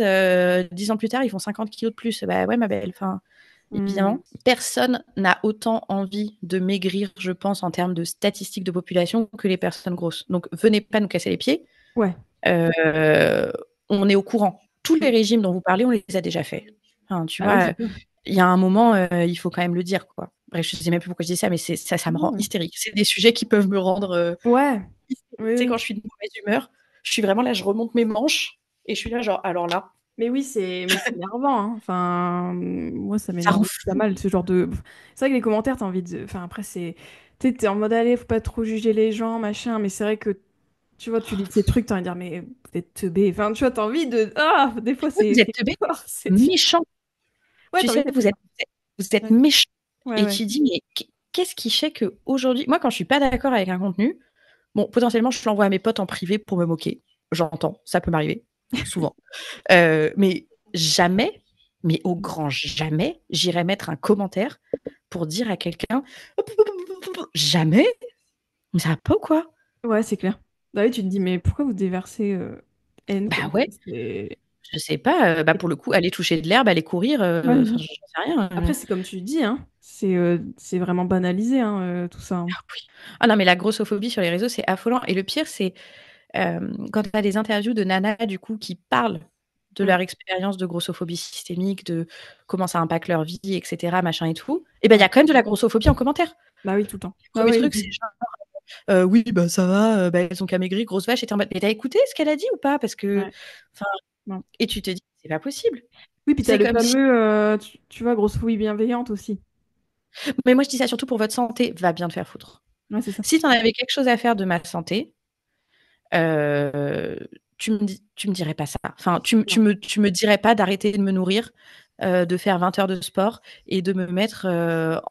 10 ans plus tard, ils font 50 kilos de plus. Bah ouais, ma belle. Enfin, Mm. évidemment, personne n'a autant envie de maigrir, je pense, en termes de statistiques de population que les personnes grosses. Donc, venez pas nous casser les pieds. Ouais. Euh, on est au courant. Tous les Mm. régimes dont vous parlez, on les a déjà faits. Enfin, tu Ah oui, vois, c'est clair. il y a un moment, il faut quand même le dire, quoi. Bref, je sais même plus pourquoi je dis ça, mais ça me rend Ouais. hystérique. C'est des sujets qui peuvent me rendre Ouais. hystérique. Oui, Tu sais, quand oui. je suis de mauvaise humeur, je suis vraiment là, je remonte mes manches et je suis là, genre, alors là, Mais oui, mais c'est énervant, hein. Enfin, moi, ça ça rend m'énerve pas fou. mal, ce genre de. C'est vrai que les commentaires, t'as envie de. Enfin, après, c'est. Tu sais, t'es en mode, allez, faut pas trop juger les gens, machin. Mais c'est vrai que, tu vois, tu lis ces trucs, t'as envie de dire, mais vous êtes teubés. Enfin, tu vois, t'as envie de. Ah, des fois, Ouais, vous êtes c'est teubés, fort. C'est méchants. Ouais, Tu t'as envie sais, de. vous êtes Ouais, méchants. ouais, Et ouais. tu dis, mais qu'est-ce qui fait qu'aujourd'hui, moi, quand je suis pas d'accord avec un contenu, bon, potentiellement, je l'envoie à mes potes en privé pour me moquer. J'entends, ça peut m'arriver, souvent. Mais jamais, mais au grand jamais, j'irai mettre un commentaire pour dire à quelqu'un, jamais, mais ça va pas ou quoi? Ouais, c'est clair. Bah oui, tu te dis, mais pourquoi vous déversez haine Bah comme ça? ouais, je sais pas, bah pour le coup, aller toucher de l'herbe, aller courir, Ouais, enfin, non. j'en sais rien. Après, c'est comme tu dis, hein. C'est vraiment banalisé, hein, tout ça, hein. Ah oui. Ah non, mais la grossophobie sur les réseaux, c'est affolant. Et le pire, c'est quand tu as des interviews de nanas, du coup, qui parlent de Mm. leur expérience de grossophobie systémique, de comment ça impacte leur vie, etc., machin et tout, et ben il y Ouais. a quand même de la grossophobie en commentaire. Bah oui, tout le temps. Le Ah premier oui. truc, c'est genre, oui, bah ça va, bah, elles ont qu'à maigrir, grosse vache, et t'es en mode, mais t'as écouté ce qu'elle a dit ou pas? Parce que, Ouais. enfin, Non. et tu te dis, c'est pas possible. Oui, puis t'as C'est le comme si, fameux, tu vois, grosse fouille bienveillante aussi. mais moi je dis ça surtout pour votre santé, va bien te faire foutre. Ouais, c'est ça. Si t'en avais quelque chose à faire de ma santé, tu me dirais pas ça. Enfin, Non. tu me dirais pas d'arrêter de me nourrir, de faire 20 heures de sport et de me mettre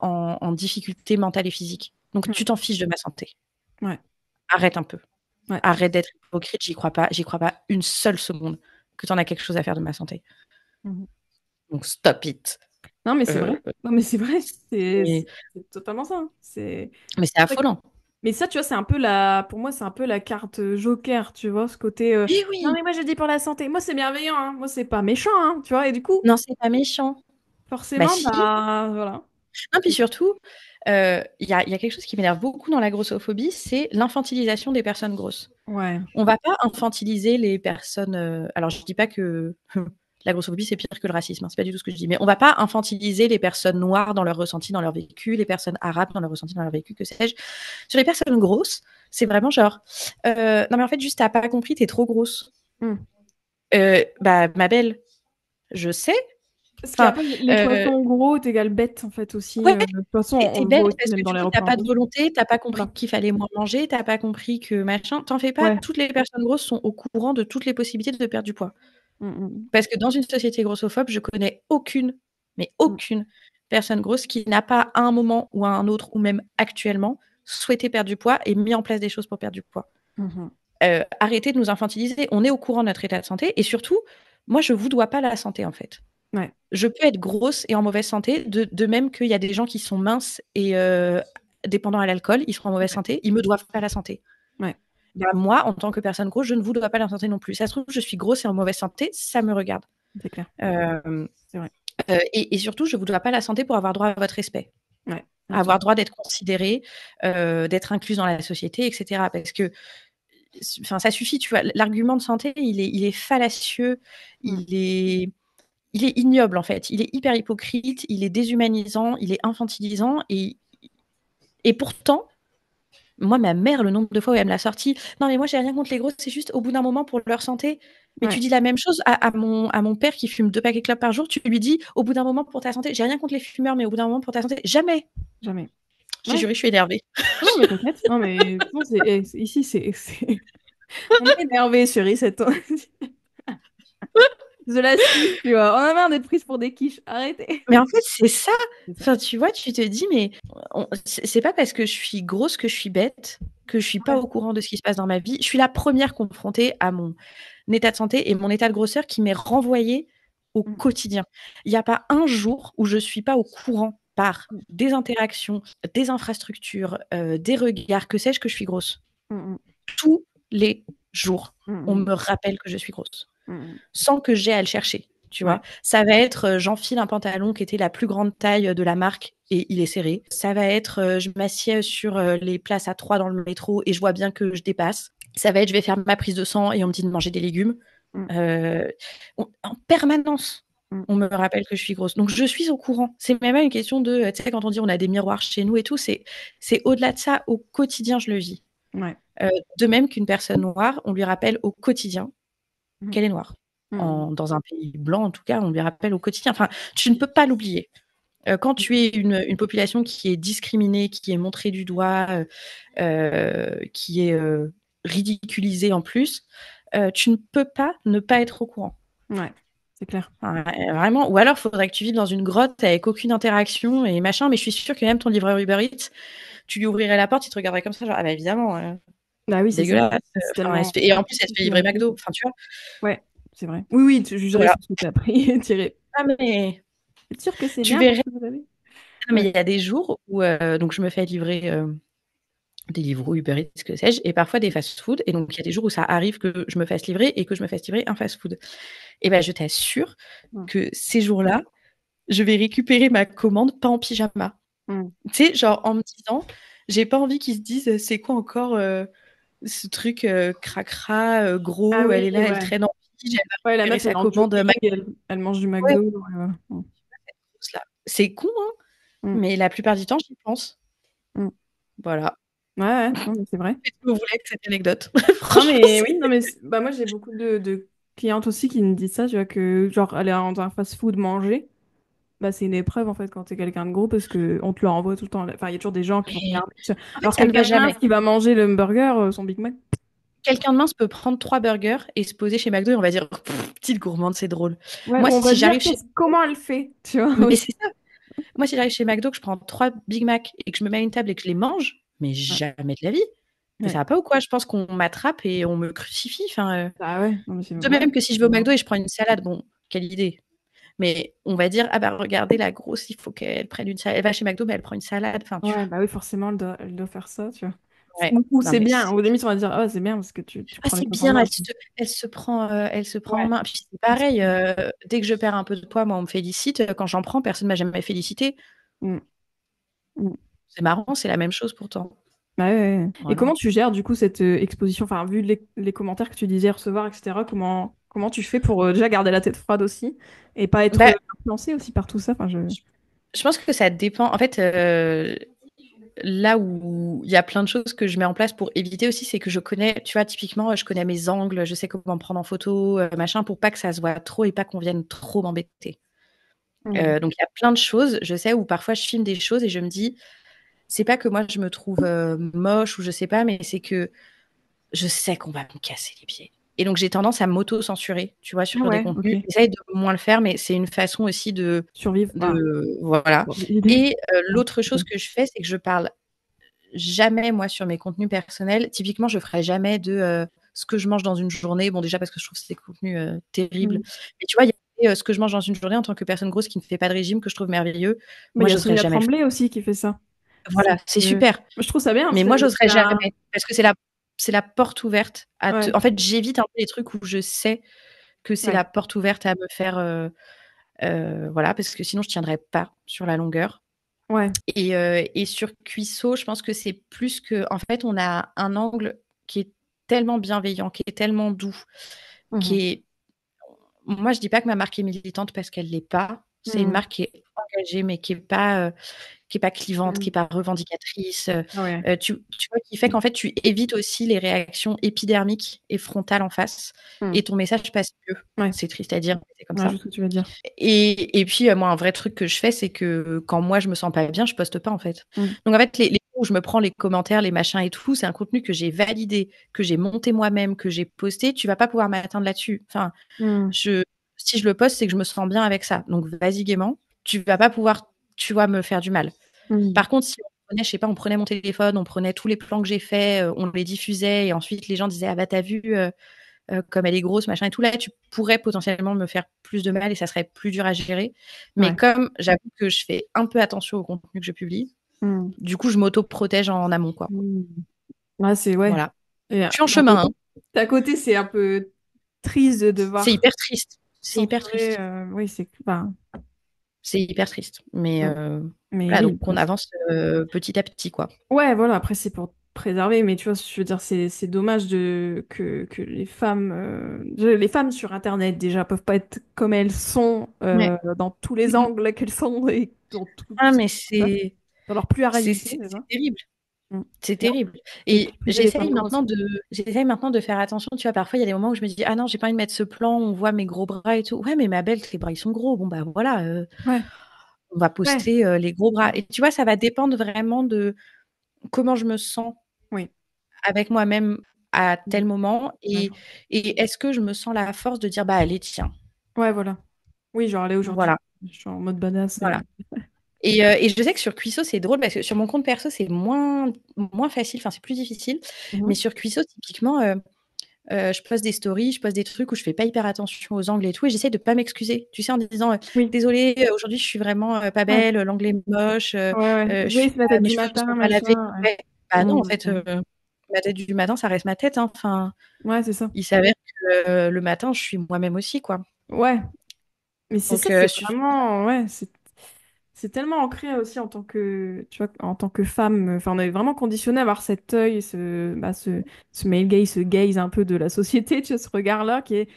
en difficulté mentale et physique. Donc, Mm. tu t'en fiches de ma santé. Ouais. Arrête un peu. Ouais. Arrête d'être hypocrite. J'y crois pas. J'y crois pas une seule seconde que tu en as quelque chose à faire de ma santé. Mhm. Donc, stop it. Non, mais c'est Euh, vrai. Non, mais c'est vrai. mais C'est totalement ça, hein. mais c'est affolant. Mais ça, tu vois, c'est un peu pour moi, c'est un peu la carte joker, tu vois, ce côté, Eh non, oui. mais moi, je dis pour la santé. Moi, c'est bienveillant, hein. Moi, c'est pas méchant, hein, tu vois. Et du coup, Non, c'est pas méchant. Bah forcément, si. bah, voilà. Non, puis surtout, Il y a quelque chose qui m'énerve beaucoup dans la grossophobie, c'est l'infantilisation des personnes grosses. Ouais. On va pas infantiliser les personnes. Alors, je dis pas que la grossophobie c'est pire que le racisme, hein, c'est pas du tout ce que je dis, mais on va pas infantiliser les personnes noires dans leur ressenti, dans leur vécu, les personnes arabes dans leur ressenti, dans leur vécu, que sais-je. Sur les personnes grosses, c'est vraiment genre, non mais en fait, juste t'as pas compris, t'es trop grosse. Mm. Bah, ma belle, je sais. Parce Enfin, qu'après, euh, l'équation gros est égale bête, en fait, aussi. ouais, De toute façon, on t'es le voit bête aussi parce même que dans du les coup, t'as pas de représentations. volonté, t'as pas compris Voilà. qu'il fallait moins manger, t'as pas compris que machin. T'en fais pas, Ouais. toutes les personnes grosses sont au courant de toutes les possibilités de perdre du poids. Mm, Parce que dans une société grossophobe, je connais aucune, mais mm, aucune personne grosse qui n'a pas à un moment ou à un autre, ou même actuellement, souhaité perdre du poids et mis en place des choses pour perdre du poids. mm, mhm. Arrêtez de nous infantiliser. On est au courant de notre état de santé. Et surtout, moi, je vous dois pas la santé, en fait. Ouais. Je peux être grosse et en mauvaise santé, de même qu'il y a des gens qui sont minces et dépendants à l'alcool, ils seront en mauvaise Ouais. santé, ils me doivent pas la santé. Ouais. Bah, moi, en tant que personne grosse, je ne vous dois pas la santé non plus. Ça se trouve, je suis grosse et en mauvaise santé, ça me regarde. C'est clair. Euh, C'est vrai. et surtout, je ne vous dois pas la santé pour avoir droit à votre respect, Ouais. avoir Absolument. droit d'être considéré, d'être inclus dans la société, etc. Parce que enfin, ça suffit, tu vois. L'argument de santé, il est fallacieux, Mm. il est ignoble, en fait. Il est hyper hypocrite, il est déshumanisant, il est infantilisant. Et pourtant, moi, ma mère, le nombre de fois où elle me l'a sorti, non, mais moi, j'ai rien contre les grosses, c'est juste au bout d'un moment pour leur santé. Mais tu Ouais. dis la même chose à mon père qui fume 2 paquets de clopes par jour, tu lui dis au bout d'un moment pour ta santé, j'ai rien contre les fumeurs, mais au bout d'un moment pour ta santé, jamais. Jamais. Je te Ouais. jure, je suis énervée. Non, mais t'inquiète. Non, mais non, ici, on est énervé sur cette. The Last Kiss, tu vois. On a marre d'être prise pour des quiches. Arrêtez. Mais en fait, c'est ça. C'est ça. Enfin, tu vois, tu te dis, mais c'est pas parce que je suis grosse que je suis bête, que je suis pas Ouais. au courant de ce qui se passe dans ma vie. Je suis la première confrontée à mon état de santé et mon état de grosseur qui m'est renvoyé au Mm, quotidien. Il n'y a pas un jour où je suis pas au courant par mm, des interactions, des infrastructures, des regards, que sais-je, que je suis grosse. mm, Tous les jours, mm, on mm, me rappelle que je suis grosse mm. sans que j'ai à le chercher, tu Ouais. vois. Ça va être, j'enfile un pantalon qui était la plus grande taille de la marque et il est serré. Ça va être, je m'assieds sur les places à 3 dans le métro et je vois bien que je dépasse. Ça va être, je vais faire ma prise de sang et on me dit de manger des légumes. Mm, Euh, en permanence, mm. on me rappelle que je suis grosse. Donc je suis au courant. C'est même pas une question de, tu sais, quand on dit on a des miroirs chez nous et tout, c'est au-delà de ça, au quotidien, je le vis. Ouais. De même qu'une personne noire, on lui rappelle au quotidien Mm, qu'elle est noire. mm, Dans un pays blanc, en tout cas, on lui rappelle au quotidien. Enfin, tu ne peux pas l'oublier. Quand tu mm. es une population qui est discriminée, qui est montrée du doigt, qui est ridiculisée en plus, tu ne peux pas ne pas être au courant. Ouais. C'est clair. Enfin, vraiment. Ou alors, il faudrait que tu vives dans une grotte avec aucune interaction et machin. Mais je suis sûre que même ton livreur Uber Eats, tu lui ouvrirais la porte, il te regarderait comme ça, genre, ah bah évidemment, Bah oui, c'est ça. dégueulasse. C'est Enfin, tellement et en plus, elle se fait intuitif livrer maintenant. McDo. Enfin, tu vois. Ouais, c'est vrai. Oui, oui, tu jugerais Voilà. sur ce que tu as pris et tirer. Ah, mais T'es sûr que c'est tu bien pour verrais. ce que vous avez? Mais Ouais. il y a des jours où donc je me fais livrer des livres Uber Eats, que sais-je, et parfois des fast-food. Et donc il y a des jours où ça arrive que je me fasse livrer et que je me fasse livrer un fast-food. Et ben je t'assure Mm, que ces jours-là, je vais récupérer ma commande pas en pyjama. mm. Tu sais, genre en me disant, j'ai pas envie qu'ils se disent c'est quoi encore ce truc cracra, Ah gros, elle oui, est là, elle ouais. traîne en pige, elle va Ouais, la récupérer meuf, elle sa est en commande. jogging, elle mange du Ouais, McDo. Ouais. Mm, c'est con, hein, mm, mais la plupart du temps, j'y pense. mm. Voilà. Ouais, ouais, non, mais c'est vrai. Qu'est-ce que vous voulez avec cette anecdote? Non, Franchement, mais oui, non, mais bah, moi, j'ai beaucoup de clientes aussi qui me disent ça, tu vois, que genre, aller dans un fast-food manger, bah, c'est une épreuve, en fait, quand t'es quelqu'un de gros, parce que on te le renvoie tout le temps. Enfin, il y a toujours des gens qui vont Mais regarder, tu vois. en fait, Alors, ça ne va quelqu'un de mince jamais. qui va manger le burger, son Big Mac. Quelqu'un de mince peut prendre 3 burgers et se poser chez McDo et on va dire petite gourmande, c'est drôle. Ouais, Moi, ou on va si dire j'arrive chez comment elle fait, tu vois, mais aussi. c'est ça. Moi, si j'arrive chez McDo, que je prends 3 Big Mac et que je me mets à une table et que je les mange, mais Ouais, jamais de la vie. Mais ça ouais. va pas ou quoi? Je pense qu'on m'attrape et on me crucifie. Enfin, Bah ouais, non, mais c'est de ouais. même que si je vais au McDo et je prends une salade, bon, quelle idée. Mais on va dire, ah bah regardez la grosse, il faut qu'elle prenne une salade. Elle va chez McDo, mais elle prend une salade. Enfin, tu Ouais, bah oui, forcément, elle doit faire ça, tu vois. ouais. Ou Non c'est mais bien, ou limite, on va dire, ah, c'est bien parce que tu ah, prends les c'est choses en bien, main. elle se prend en Ouais. main. Puis c'est pareil, dès que je perds un peu de poids, moi, on me félicite. Quand j'en prends, personne ne m'a jamais félicité. Mm, mm. C'est marrant, c'est la même chose pourtant. Ouais, ouais, ouais. Et Voilà. comment tu gères du coup cette exposition, enfin, vu les commentaires que tu disais recevoir, etc., comment tu fais pour déjà garder la tête froide aussi et pas être Bah, influencé aussi par tout ça? Enfin, je pense que ça dépend. En fait, là où il y a plein de choses que je mets en place pour éviter aussi, c'est que je connais, tu vois, typiquement, je connais mes angles, je sais comment me prendre en photo, machin, pour pas que ça se voit trop et pas qu'on vienne trop m'embêter. Mm. Donc il y a plein de choses, je sais, où parfois je filme des choses et je me dis, c'est pas que moi je me trouve moche ou je sais pas, mais c'est que je sais qu'on va me casser les pieds. Et donc j'ai tendance à m'auto-censurer, tu vois, Ah sur des ouais, contenus. ok. J'essaye de moins le faire, mais c'est une façon aussi Survivre, voilà. voilà. Bon, l'idée. Et l'autre chose que je fais, c'est que je parle jamais, moi, sur mes contenus personnels. Typiquement, je ferai jamais de ce que je mange dans une journée. Bon, déjà parce que je trouve que c'est des contenus terribles. Mm. Mais tu vois, il y a ce que je mange dans une journée en tant que personne grosse qui ne fait pas de régime, que je trouve merveilleux. Bah, il Moi, y a j'oserais Sonia jamais le Tremblay aussi qui fait ça. faire. Voilà, c'est super. Moi, je trouve ça bien, Mais moi, j'oserais jamais. Parce que c'est la porte ouverte à Ouais, En fait, j'évite un peu les trucs où je sais que c'est ouais, la porte ouverte à me faire. Voilà, parce que sinon, je tiendrais pas sur la longueur. ouais. Et sur Cuisseau, je pense que c'est plus que, en fait, on a un angle qui est tellement bienveillant, qui est tellement doux, Mhm. qui est. Moi, je dis pas que ma marque est militante parce qu'elle l'est pas. C'est une Mhm. marque qui est engagée, mais qui est pas clivante, qui Mhm. est pas revendicatrice. Ah ouais. Tu vois, qui fait qu'en fait, tu évites aussi les réactions épidermiques et frontales en face, Mhm. et ton message passe mieux. Ouais, C'est triste à dire, mais c'est comme ouais, je ça. vois ce que tu veux dire. Et puis, moi, un vrai truc que je fais, c'est que quand moi, je me sens pas bien, je poste pas, en fait. Mhm. Donc, en fait, les fois où je me prends les commentaires, les machins et tout, c'est un contenu que j'ai validé, que j'ai monté moi-même, que j'ai posté. Tu vas pas pouvoir m'atteindre là-dessus. Enfin, Mhm. je, si je le poste, c'est que je me sens bien avec ça. Donc, vas-y gaiement. Tu vas pas pouvoir, tu vois, me faire du mal. Mhm. Par contre, si on prenait, je sais pas, on prenait mon téléphone, on prenait tous les plans que j'ai faits, on les diffusait, et ensuite les gens disaient, ah bah t'as vu, comme elle est grosse, machin et tout, là, tu pourrais potentiellement me faire plus de mal et ça serait plus dur à gérer. Mais Ouais. comme j'avoue que je fais un peu attention au contenu que je publie, Mhm. du coup, je m'auto-protège en amont, quoi. Mhm. Ouais, c'est ouais. Voilà. Et Je suis en chemin, hein. d'à côté, c'est un peu triste de C'est devoir hyper triste. C'est hyper censurer. triste. Oui, c'est. Enfin, C'est hyper triste. Mais mm. Mais voilà, oui, donc on avance petit à petit, quoi. ouais, voilà, après c'est pour te préserver, mais tu vois, je veux dire, c'est dommage que les femmes sur Internet déjà peuvent pas être comme elles sont Ouais. dans tous les angles qu'elles sont et dans tout Ah, ce mais dans leur pluralité déjà. c'est terrible. Mm. C'est Et, terrible. et Et priver les femmes grosses. j'essaye maintenant de faire attention. Tu vois, parfois, il y a des moments où je me dis, ah non, j'ai pas envie de mettre ce plan, on voit mes gros bras et tout. Ouais, mais ma belle, tes bras, ils sont gros. Bon, bah voilà, Ouais, on va ouais. poster les gros bras. Et tu vois, ça va dépendre vraiment de comment je me sens Oui. avec moi-même à Mm. tel moment. D'accord. Et est-ce que je me sens la force de dire, bah allez, tiens, Ouais, voilà. Oui, genre, allez, aujourd'hui, voilà, je suis en mode badass. voilà. Et je sais que sur Cuisseau, c'est drôle parce que sur mon compte perso, c'est moins facile, enfin, c'est plus difficile. Mais Mhm. sur Cuisseau, typiquement, je poste des stories, je poste des trucs où je fais pas hyper attention aux angles et tout, et j'essaie de pas m'excuser. Tu sais, en disant Oui. désolée, aujourd'hui je suis vraiment pas Ouais, belle, l'angle est moche, ouais, ouais. je Oui, suis c'est la tête mes du cheveux ne sont matin, pas lavés. machin. Ouais. Ouais. Bah non, en Mm. fait, ma tête du matin, ça reste ma tête, hein. Enfin, Ouais, c'est ça. il s'avère que le matin, je suis moi-même aussi, quoi. Ouais. Mais c'est ça, Donc, c'est vraiment, ouais, c'est tellement ancré aussi en tant que, tu vois, en tant que femme. Enfin, on est vraiment conditionné à avoir cet œil, ce male gaze, ce gaze un peu de la société, tu vois, ce regard-là qui est,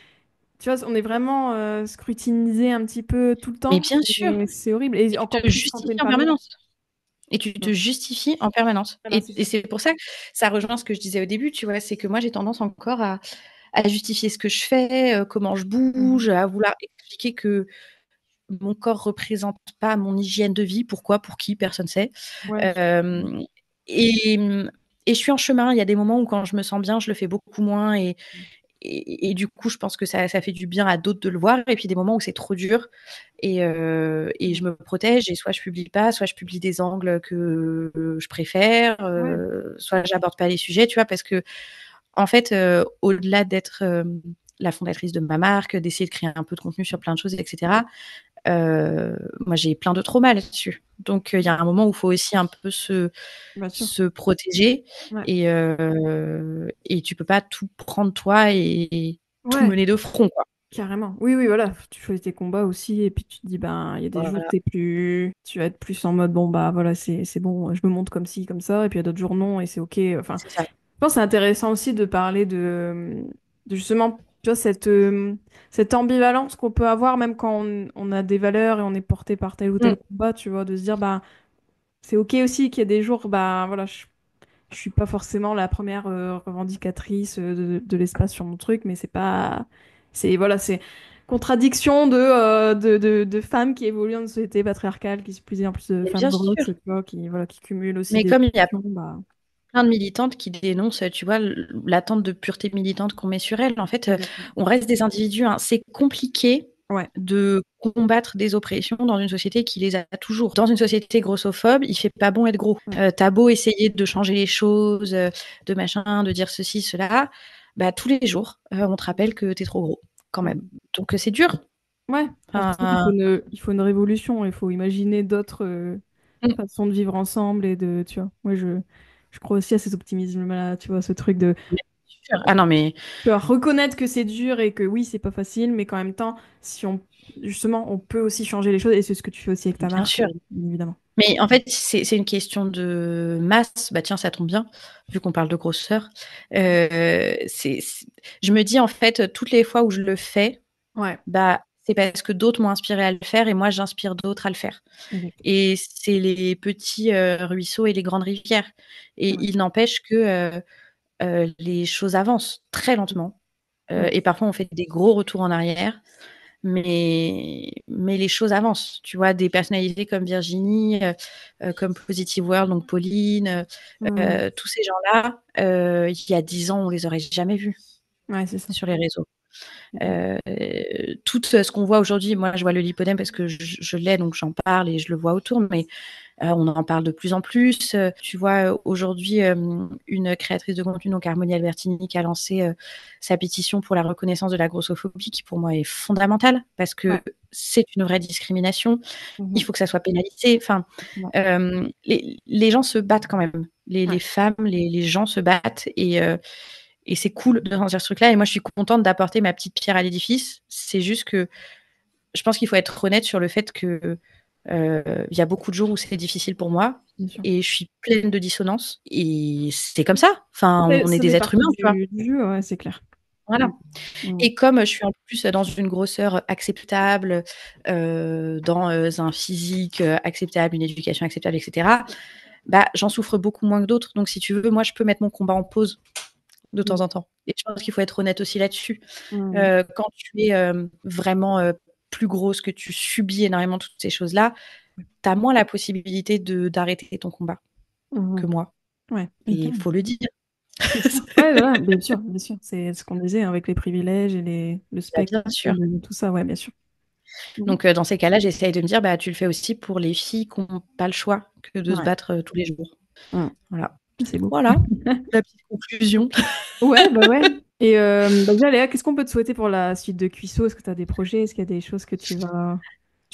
tu vois, on est vraiment scrutinisé un petit peu tout le mais temps. bien sûr, Et c'est horrible. Et et tu encore te plus quand t'es justifies une en femme. permanence. Et tu Mm. te justifies en permanence. Voilà, c'est Et ça. c'est pour ça que ça rejoint ce que je disais au début, tu vois, c'est que moi, j'ai tendance encore à justifier ce que je fais, comment je bouge, Mhm. à vouloir expliquer que mon corps représente pas mon hygiène de vie. Pourquoi? Pour qui? Personne sait. Ouais. Hem et et je suis en chemin. Il y a des moments où quand je me sens bien, je le fais beaucoup moins et du coup, je pense que ça fait du bien à d'autres de le voir et puis des moments où c'est trop dur et Mm. je me protège et soit je publie pas, soit je publie des angles que je préfère, Ouais. soit j'aborde pas les sujets, tu vois? Parce qu'en fait, au-delà d'être, la fondatrice de ma marque, d'essayer de créer un peu de contenu sur plein de choses et cetera, moi, j'ai plein de traumas là-dessus. Donc, il y a un moment où il faut aussi un peu Bien sûr. se protéger Ouais. et tu peux pas tout prendre toi et tout Ouais. mener de front, quoi. Carrément. Oui, oui, voilà. Tu choisis tes combats aussi, et puis tu te dis, ben, il y a des jours, Voilà, tu vas être plus en mode, bon, bah, voilà, c'est bon, je me montre comme ci, comme ça, et puis il y a d'autres jours, non, et c'est OK. Enfin, c'est ça. je pense que c'est intéressant aussi de parler de justement, tu vois, cette ambivalence qu'on peut avoir, même quand on a des valeurs et on est porté par tel ou tel Mm. combat, tu vois, de se dire, bah, c'est OK aussi qu'il y a des jours, bah, voilà, je suis pas forcément la première revendicatrice de l'espace sur mon truc, mais c'est pas. C'est voilà, c'est contradiction de femmes qui évoluent dans une société patriarcale, qui se plus en plus de Et femmes bien grosses, sûr. tu vois, qui, voilà, qui cumulent aussi Mais des comme il y a fonctions, bah. plein de militantes qui dénoncent, tu vois, l'attente de pureté militante qu'on met sur elles. En fait, Exactement. on reste des individus, hein. C'est compliqué Ouais. de combattre des oppressions dans une société qui les a toujours. Dans une société grossophobe, il fait pas bon être gros. Ouais. T'as beau essayer de changer les choses, de machin, de dire ceci, cela, bah tous les jours, on te rappelle que t'es trop gros, quand Mm. même. Donc c'est dur. Ouais. C'est pour ça qu'il Enfin, il faut une révolution, il faut imaginer d'autres mm, façons de vivre ensemble et de, tu vois. Moi, je crois aussi à cet optimisme-là, tu vois, ce truc de bien sûr. Ah non, mais tu vois, reconnaître que c'est dur et que oui, c'est pas facile, mais qu'en même temps, si on justement, on peut aussi changer les choses et c'est ce que tu fais aussi avec ta bien marque, sûr. bien évidemment. Mais en fait, c'est une question de masse. Bah tiens, ça tombe bien, vu qu'on parle de grosseur. Je me dis, en fait, toutes les fois où je le fais, Ouais, bah, c'est parce que d'autres m'ont inspiré à le faire et moi, j'inspire d'autres à le faire. exactement. Et c'est les petits ruisseaux et les grandes rivières. Et Ouais, il n'empêche que les choses avancent très lentement. ouais, Et parfois, on fait des gros retours en arrière. Mais les choses avancent. Tu vois, des personnalités comme Virginie, comme Positive World, donc Pauline, mm, tous ces gens-là, il y a 10 ans, on les aurait jamais vus ouais, c'est ça. sur les réseaux. Mm, Euh, tout ce qu'on voit aujourd'hui, moi je vois le lipodème parce que je l'ai, donc j'en parle et je le vois autour, mais on en parle de plus en plus. Tu vois, aujourd'hui, une créatrice de contenu, donc Harmonie Albertini, qui a lancé sa pétition pour la reconnaissance de la grossophobie, qui pour moi est fondamentale parce que ouais, c'est une vraie discrimination. Il mhm, faut que ça soit pénalisé. Enfin, exactement. les gens se battent quand même. Les Ouais, femmes, les gens se battent et c'est cool de sentir ce truc-là. Et moi, je suis contente d'apporter ma petite pierre à l'édifice. C'est juste que je pense qu'il faut être honnête sur le fait que il y a beaucoup de jours où c'est difficile pour moi bien sûr. et je suis pleine de dissonance et c'est comme ça. Enfin, on est Ça des fait êtres partie humains, tu vois. du jeu, ouais, c'est clair. Mm, Voilà. mm, Et comme je suis en plus dans une grosseur acceptable, dans un physique acceptable, une éducation acceptable, etc., bah, j'en souffre beaucoup moins que d'autres. Donc, si tu veux, moi, je peux mettre mon combat en pause de mm, temps en temps. Et je pense qu'il faut être honnête aussi là-dessus. mm, Quand tu es vraiment plus grosse, que tu subis énormément toutes ces choses-là, tu as moins la possibilité d'arrêter ton combat que mhm. moi. Ouais, Et il hyper. faut le dire. C'est ça. Ouais, voilà, bien sûr, bien sûr. C'est ce qu'on disait hein, avec les privilèges et le Bah, spectre, bien sûr. tout ça, ouais, bien sûr. Mhm. Donc, dans ces cas-là, j'essaye de me dire, bah, tu le fais aussi pour les filles qui n'ont pas le choix que de se Ouais, battre tous les jours. mm, Voilà. c'est beau. Voilà, la petite conclusion. Ouais, bah ouais. Et bah déjà, Léa, qu'est-ce qu'on peut te souhaiter pour la suite de Cuisseau? Est-ce que tu as des projets? Est-ce qu'il y a des choses que tu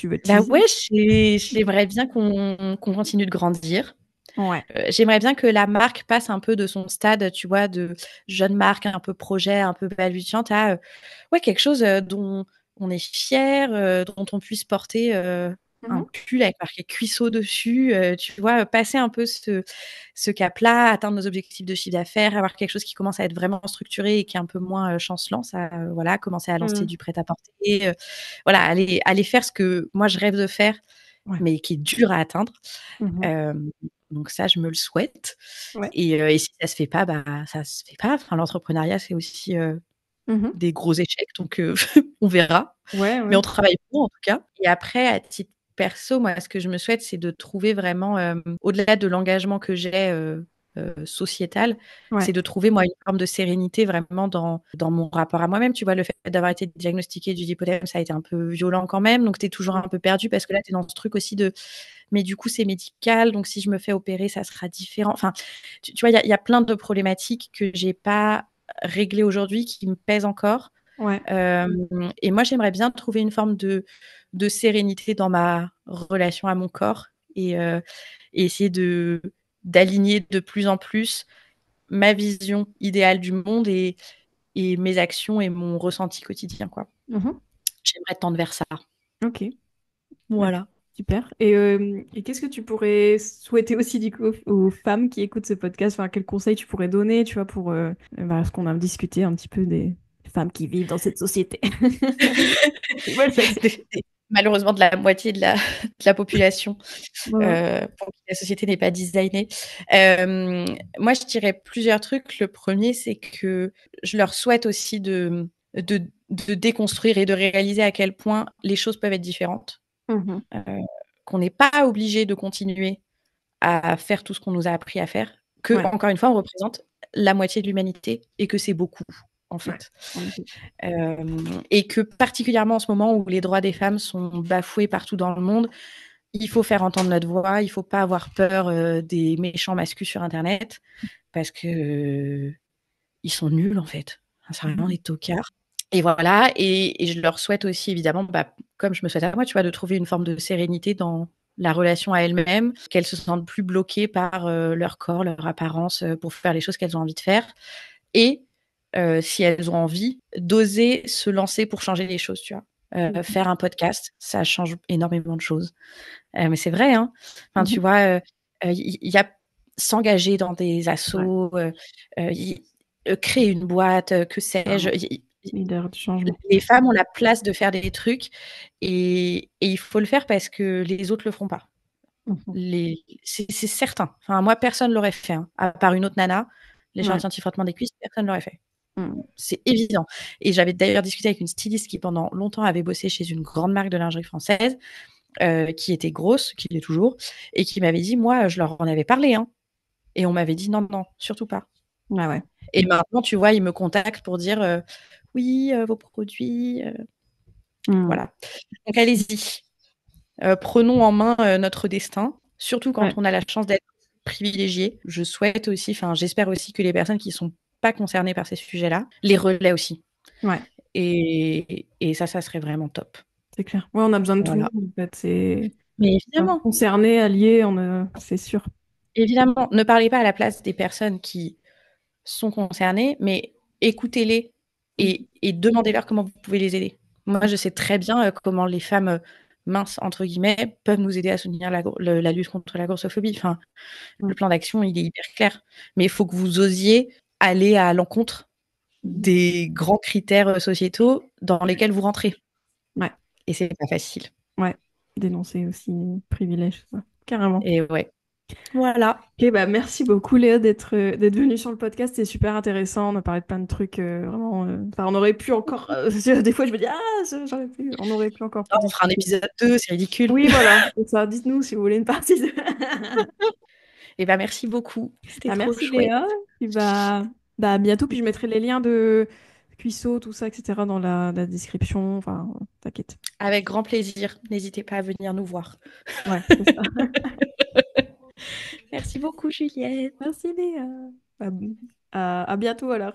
veux Bah teaser? ouais, j'aimerais bien qu'on continue de grandir. Ouais. J'aimerais bien que la marque passe un peu de son stade, tu vois, de jeune marque, un peu projet, un peu balbutiante, à ouais, quelque chose dont on est fier, dont on puisse porter un Mhm. pull avec marqué Cuisseau dessus, tu vois, passer un peu ce cap-là, atteindre nos objectifs de chiffre d'affaires, avoir quelque chose qui commence à être vraiment structuré et qui est un peu moins chancelant, ça, voilà, commencer à lancer Mm. du prêt-à-porter, voilà, aller faire ce que moi je rêve de faire, Ouais. mais qui est dur à atteindre. Mhm. Euh, donc ça, je me le souhaite. Ouais. Et si ça se fait pas, bah ça se fait pas. Enfin, l'entrepreneuriat, c'est aussi Mhm. des gros échecs, donc on verra. Ouais, Mais ouais. on travaille pour en tout cas. Et après, à titre perso, moi, ce que je me souhaite, c'est de trouver vraiment, au-delà de l'engagement que j'ai sociétal, Ouais. c'est de trouver moi une forme de sérénité vraiment dans mon rapport à moi-même. Tu vois, le fait d'avoir été diagnostiquée du lipodème, ça a été un peu violent quand même. Donc, tu es toujours Mm. un peu perdu parce que là, tu es dans ce truc aussi de mais du coup, c'est médical, donc si je me fais opérer, ça sera différent. Enfin, tu vois, il y a plein de problématiques que j'ai pas réglées aujourd'hui, qui me pèsent encore. Ouais. Euh, et moi, j'aimerais bien trouver une forme de sérénité dans ma relation à mon corps et essayer d'aligner de plus en plus ma vision idéale du monde et mes actions et mon ressenti quotidien, quoi. Mhm. J'aimerais tendre vers ça. Ok. Ouais, Voilà. super. Et qu'est-ce que tu pourrais souhaiter aussi du coup aux femmes qui écoutent ce podcast? Enfin, quels conseils tu pourrais donner, tu vois, pour ce qu'on a discuté un petit peu des femmes qui vivent dans cette société. Ils veulent passer. Malheureusement, de la moitié de la population, Voilà. pour qui la société n'est pas designée. Moi, je dirais plusieurs trucs. Le premier, c'est que je leur souhaite aussi de déconstruire et de réaliser à quel point les choses peuvent être différentes. Mhm. Qu'on n'est pas obligé de continuer à faire tout ce qu'on nous a appris à faire, que, Ouais, encore une fois, on représente la moitié de l'humanité et que c'est beaucoup, en ouais, fait. en effet. Et que particulièrement en ce moment où les droits des femmes sont bafoués partout dans le monde, il faut faire entendre notre voix, il ne faut pas avoir peur des méchants masculins sur Internet, parce que ils sont nuls, en fait. C'est vraiment des Mhm. tocards. Et voilà, et je leur souhaite aussi, évidemment, comme je me souhaite à moi, tu vois, de trouver une forme de sérénité dans la relation à elles-mêmes, qu'elles se sentent plus bloquées par leur corps, leur apparence, pour faire les choses qu'elles ont envie de faire. Et si elles ont envie, d'oser se lancer pour changer les choses, tu vois. Faire un podcast, ça change énormément de choses. Mais c'est vrai, hein. Enfin, tu Mhm. vois, il y a s'engager dans des Ouais, assos, créer une boîte, que sais-je. clairement. Leader du changement. Les femmes ont la place de faire des trucs et il faut le faire parce que les autres le feront pas. Mhm. C'est certain. Enfin, moi, personne l'aurait fait, hein, à part une autre nana. Les Ouais. charges anti-frottement des cuisses, personne l'aurait fait. Mhm. C'est évident. Et j'avais d'ailleurs discuté avec une styliste qui, pendant longtemps, avait bossé chez une grande marque de lingerie française, qui était grosse, qui l'est toujours, et qui m'avait dit, moi, je leur en avais parlé, hein. Et on m'avait dit, non, non, surtout pas. Ouais, ouais. Et maintenant, tu vois, ils me contactent pour dire, oui, vos produits, Mhm. voilà. Donc, allez-y. Prenons en main notre destin, surtout quand Ouais, on a la chance d'être privilégié. Je souhaite aussi, enfin, j'espère aussi que les personnes qui sont pas concernées par ces sujets-là les relaient aussi. ouais, Et ça serait vraiment top. c'est clair. Ouais, on a besoin de tout le Voilà. monde, en fait. C'est Mais enfin, évidemment, concerné, allié, c'est sûr. évidemment, ne parlez pas à la place des personnes qui sont concernées, mais écoutez-les et demandez-leur comment vous pouvez les aider. Moi, je sais très bien comment les femmes minces, entre guillemets, peuvent nous aider à soutenir la lutte contre la grossophobie. Enfin, le Mhm. plan d'action, il est hyper clair. Mais il faut que vous osiez aller à l'encontre Mhm. des grands critères sociétaux dans Ouais, lesquels vous rentrez. ouais, Et c'est pas facile. ouais. Dénoncer aussi privilège, ça. Carrément. Et ouais. Voilà. Ok, bah merci beaucoup Léa d'être venue sur le podcast, c'est super intéressant, on a parlé de plein de trucs vraiment. Enfin, on aurait pu encore. Des fois, je me dis j'aurais pu. On aurait pu encore Oh, plus on fera un discuter. épisode 2, c'est ridicule. Oui, voilà. C'est ça. Dites-nous si vous voulez une partie de. Et bah merci beaucoup. C'était Bah, trop merci chouette. Léa. Puis bah, à bientôt. Puis je mettrai les liens de Cuisseau, tout ça, etc. dans la description. Enfin, t'inquiète. Avec grand plaisir. N'hésitez pas à venir nous voir. Ouais, c'est ça. Merci beaucoup, Juliette. Merci Léa. Bah, à bientôt alors.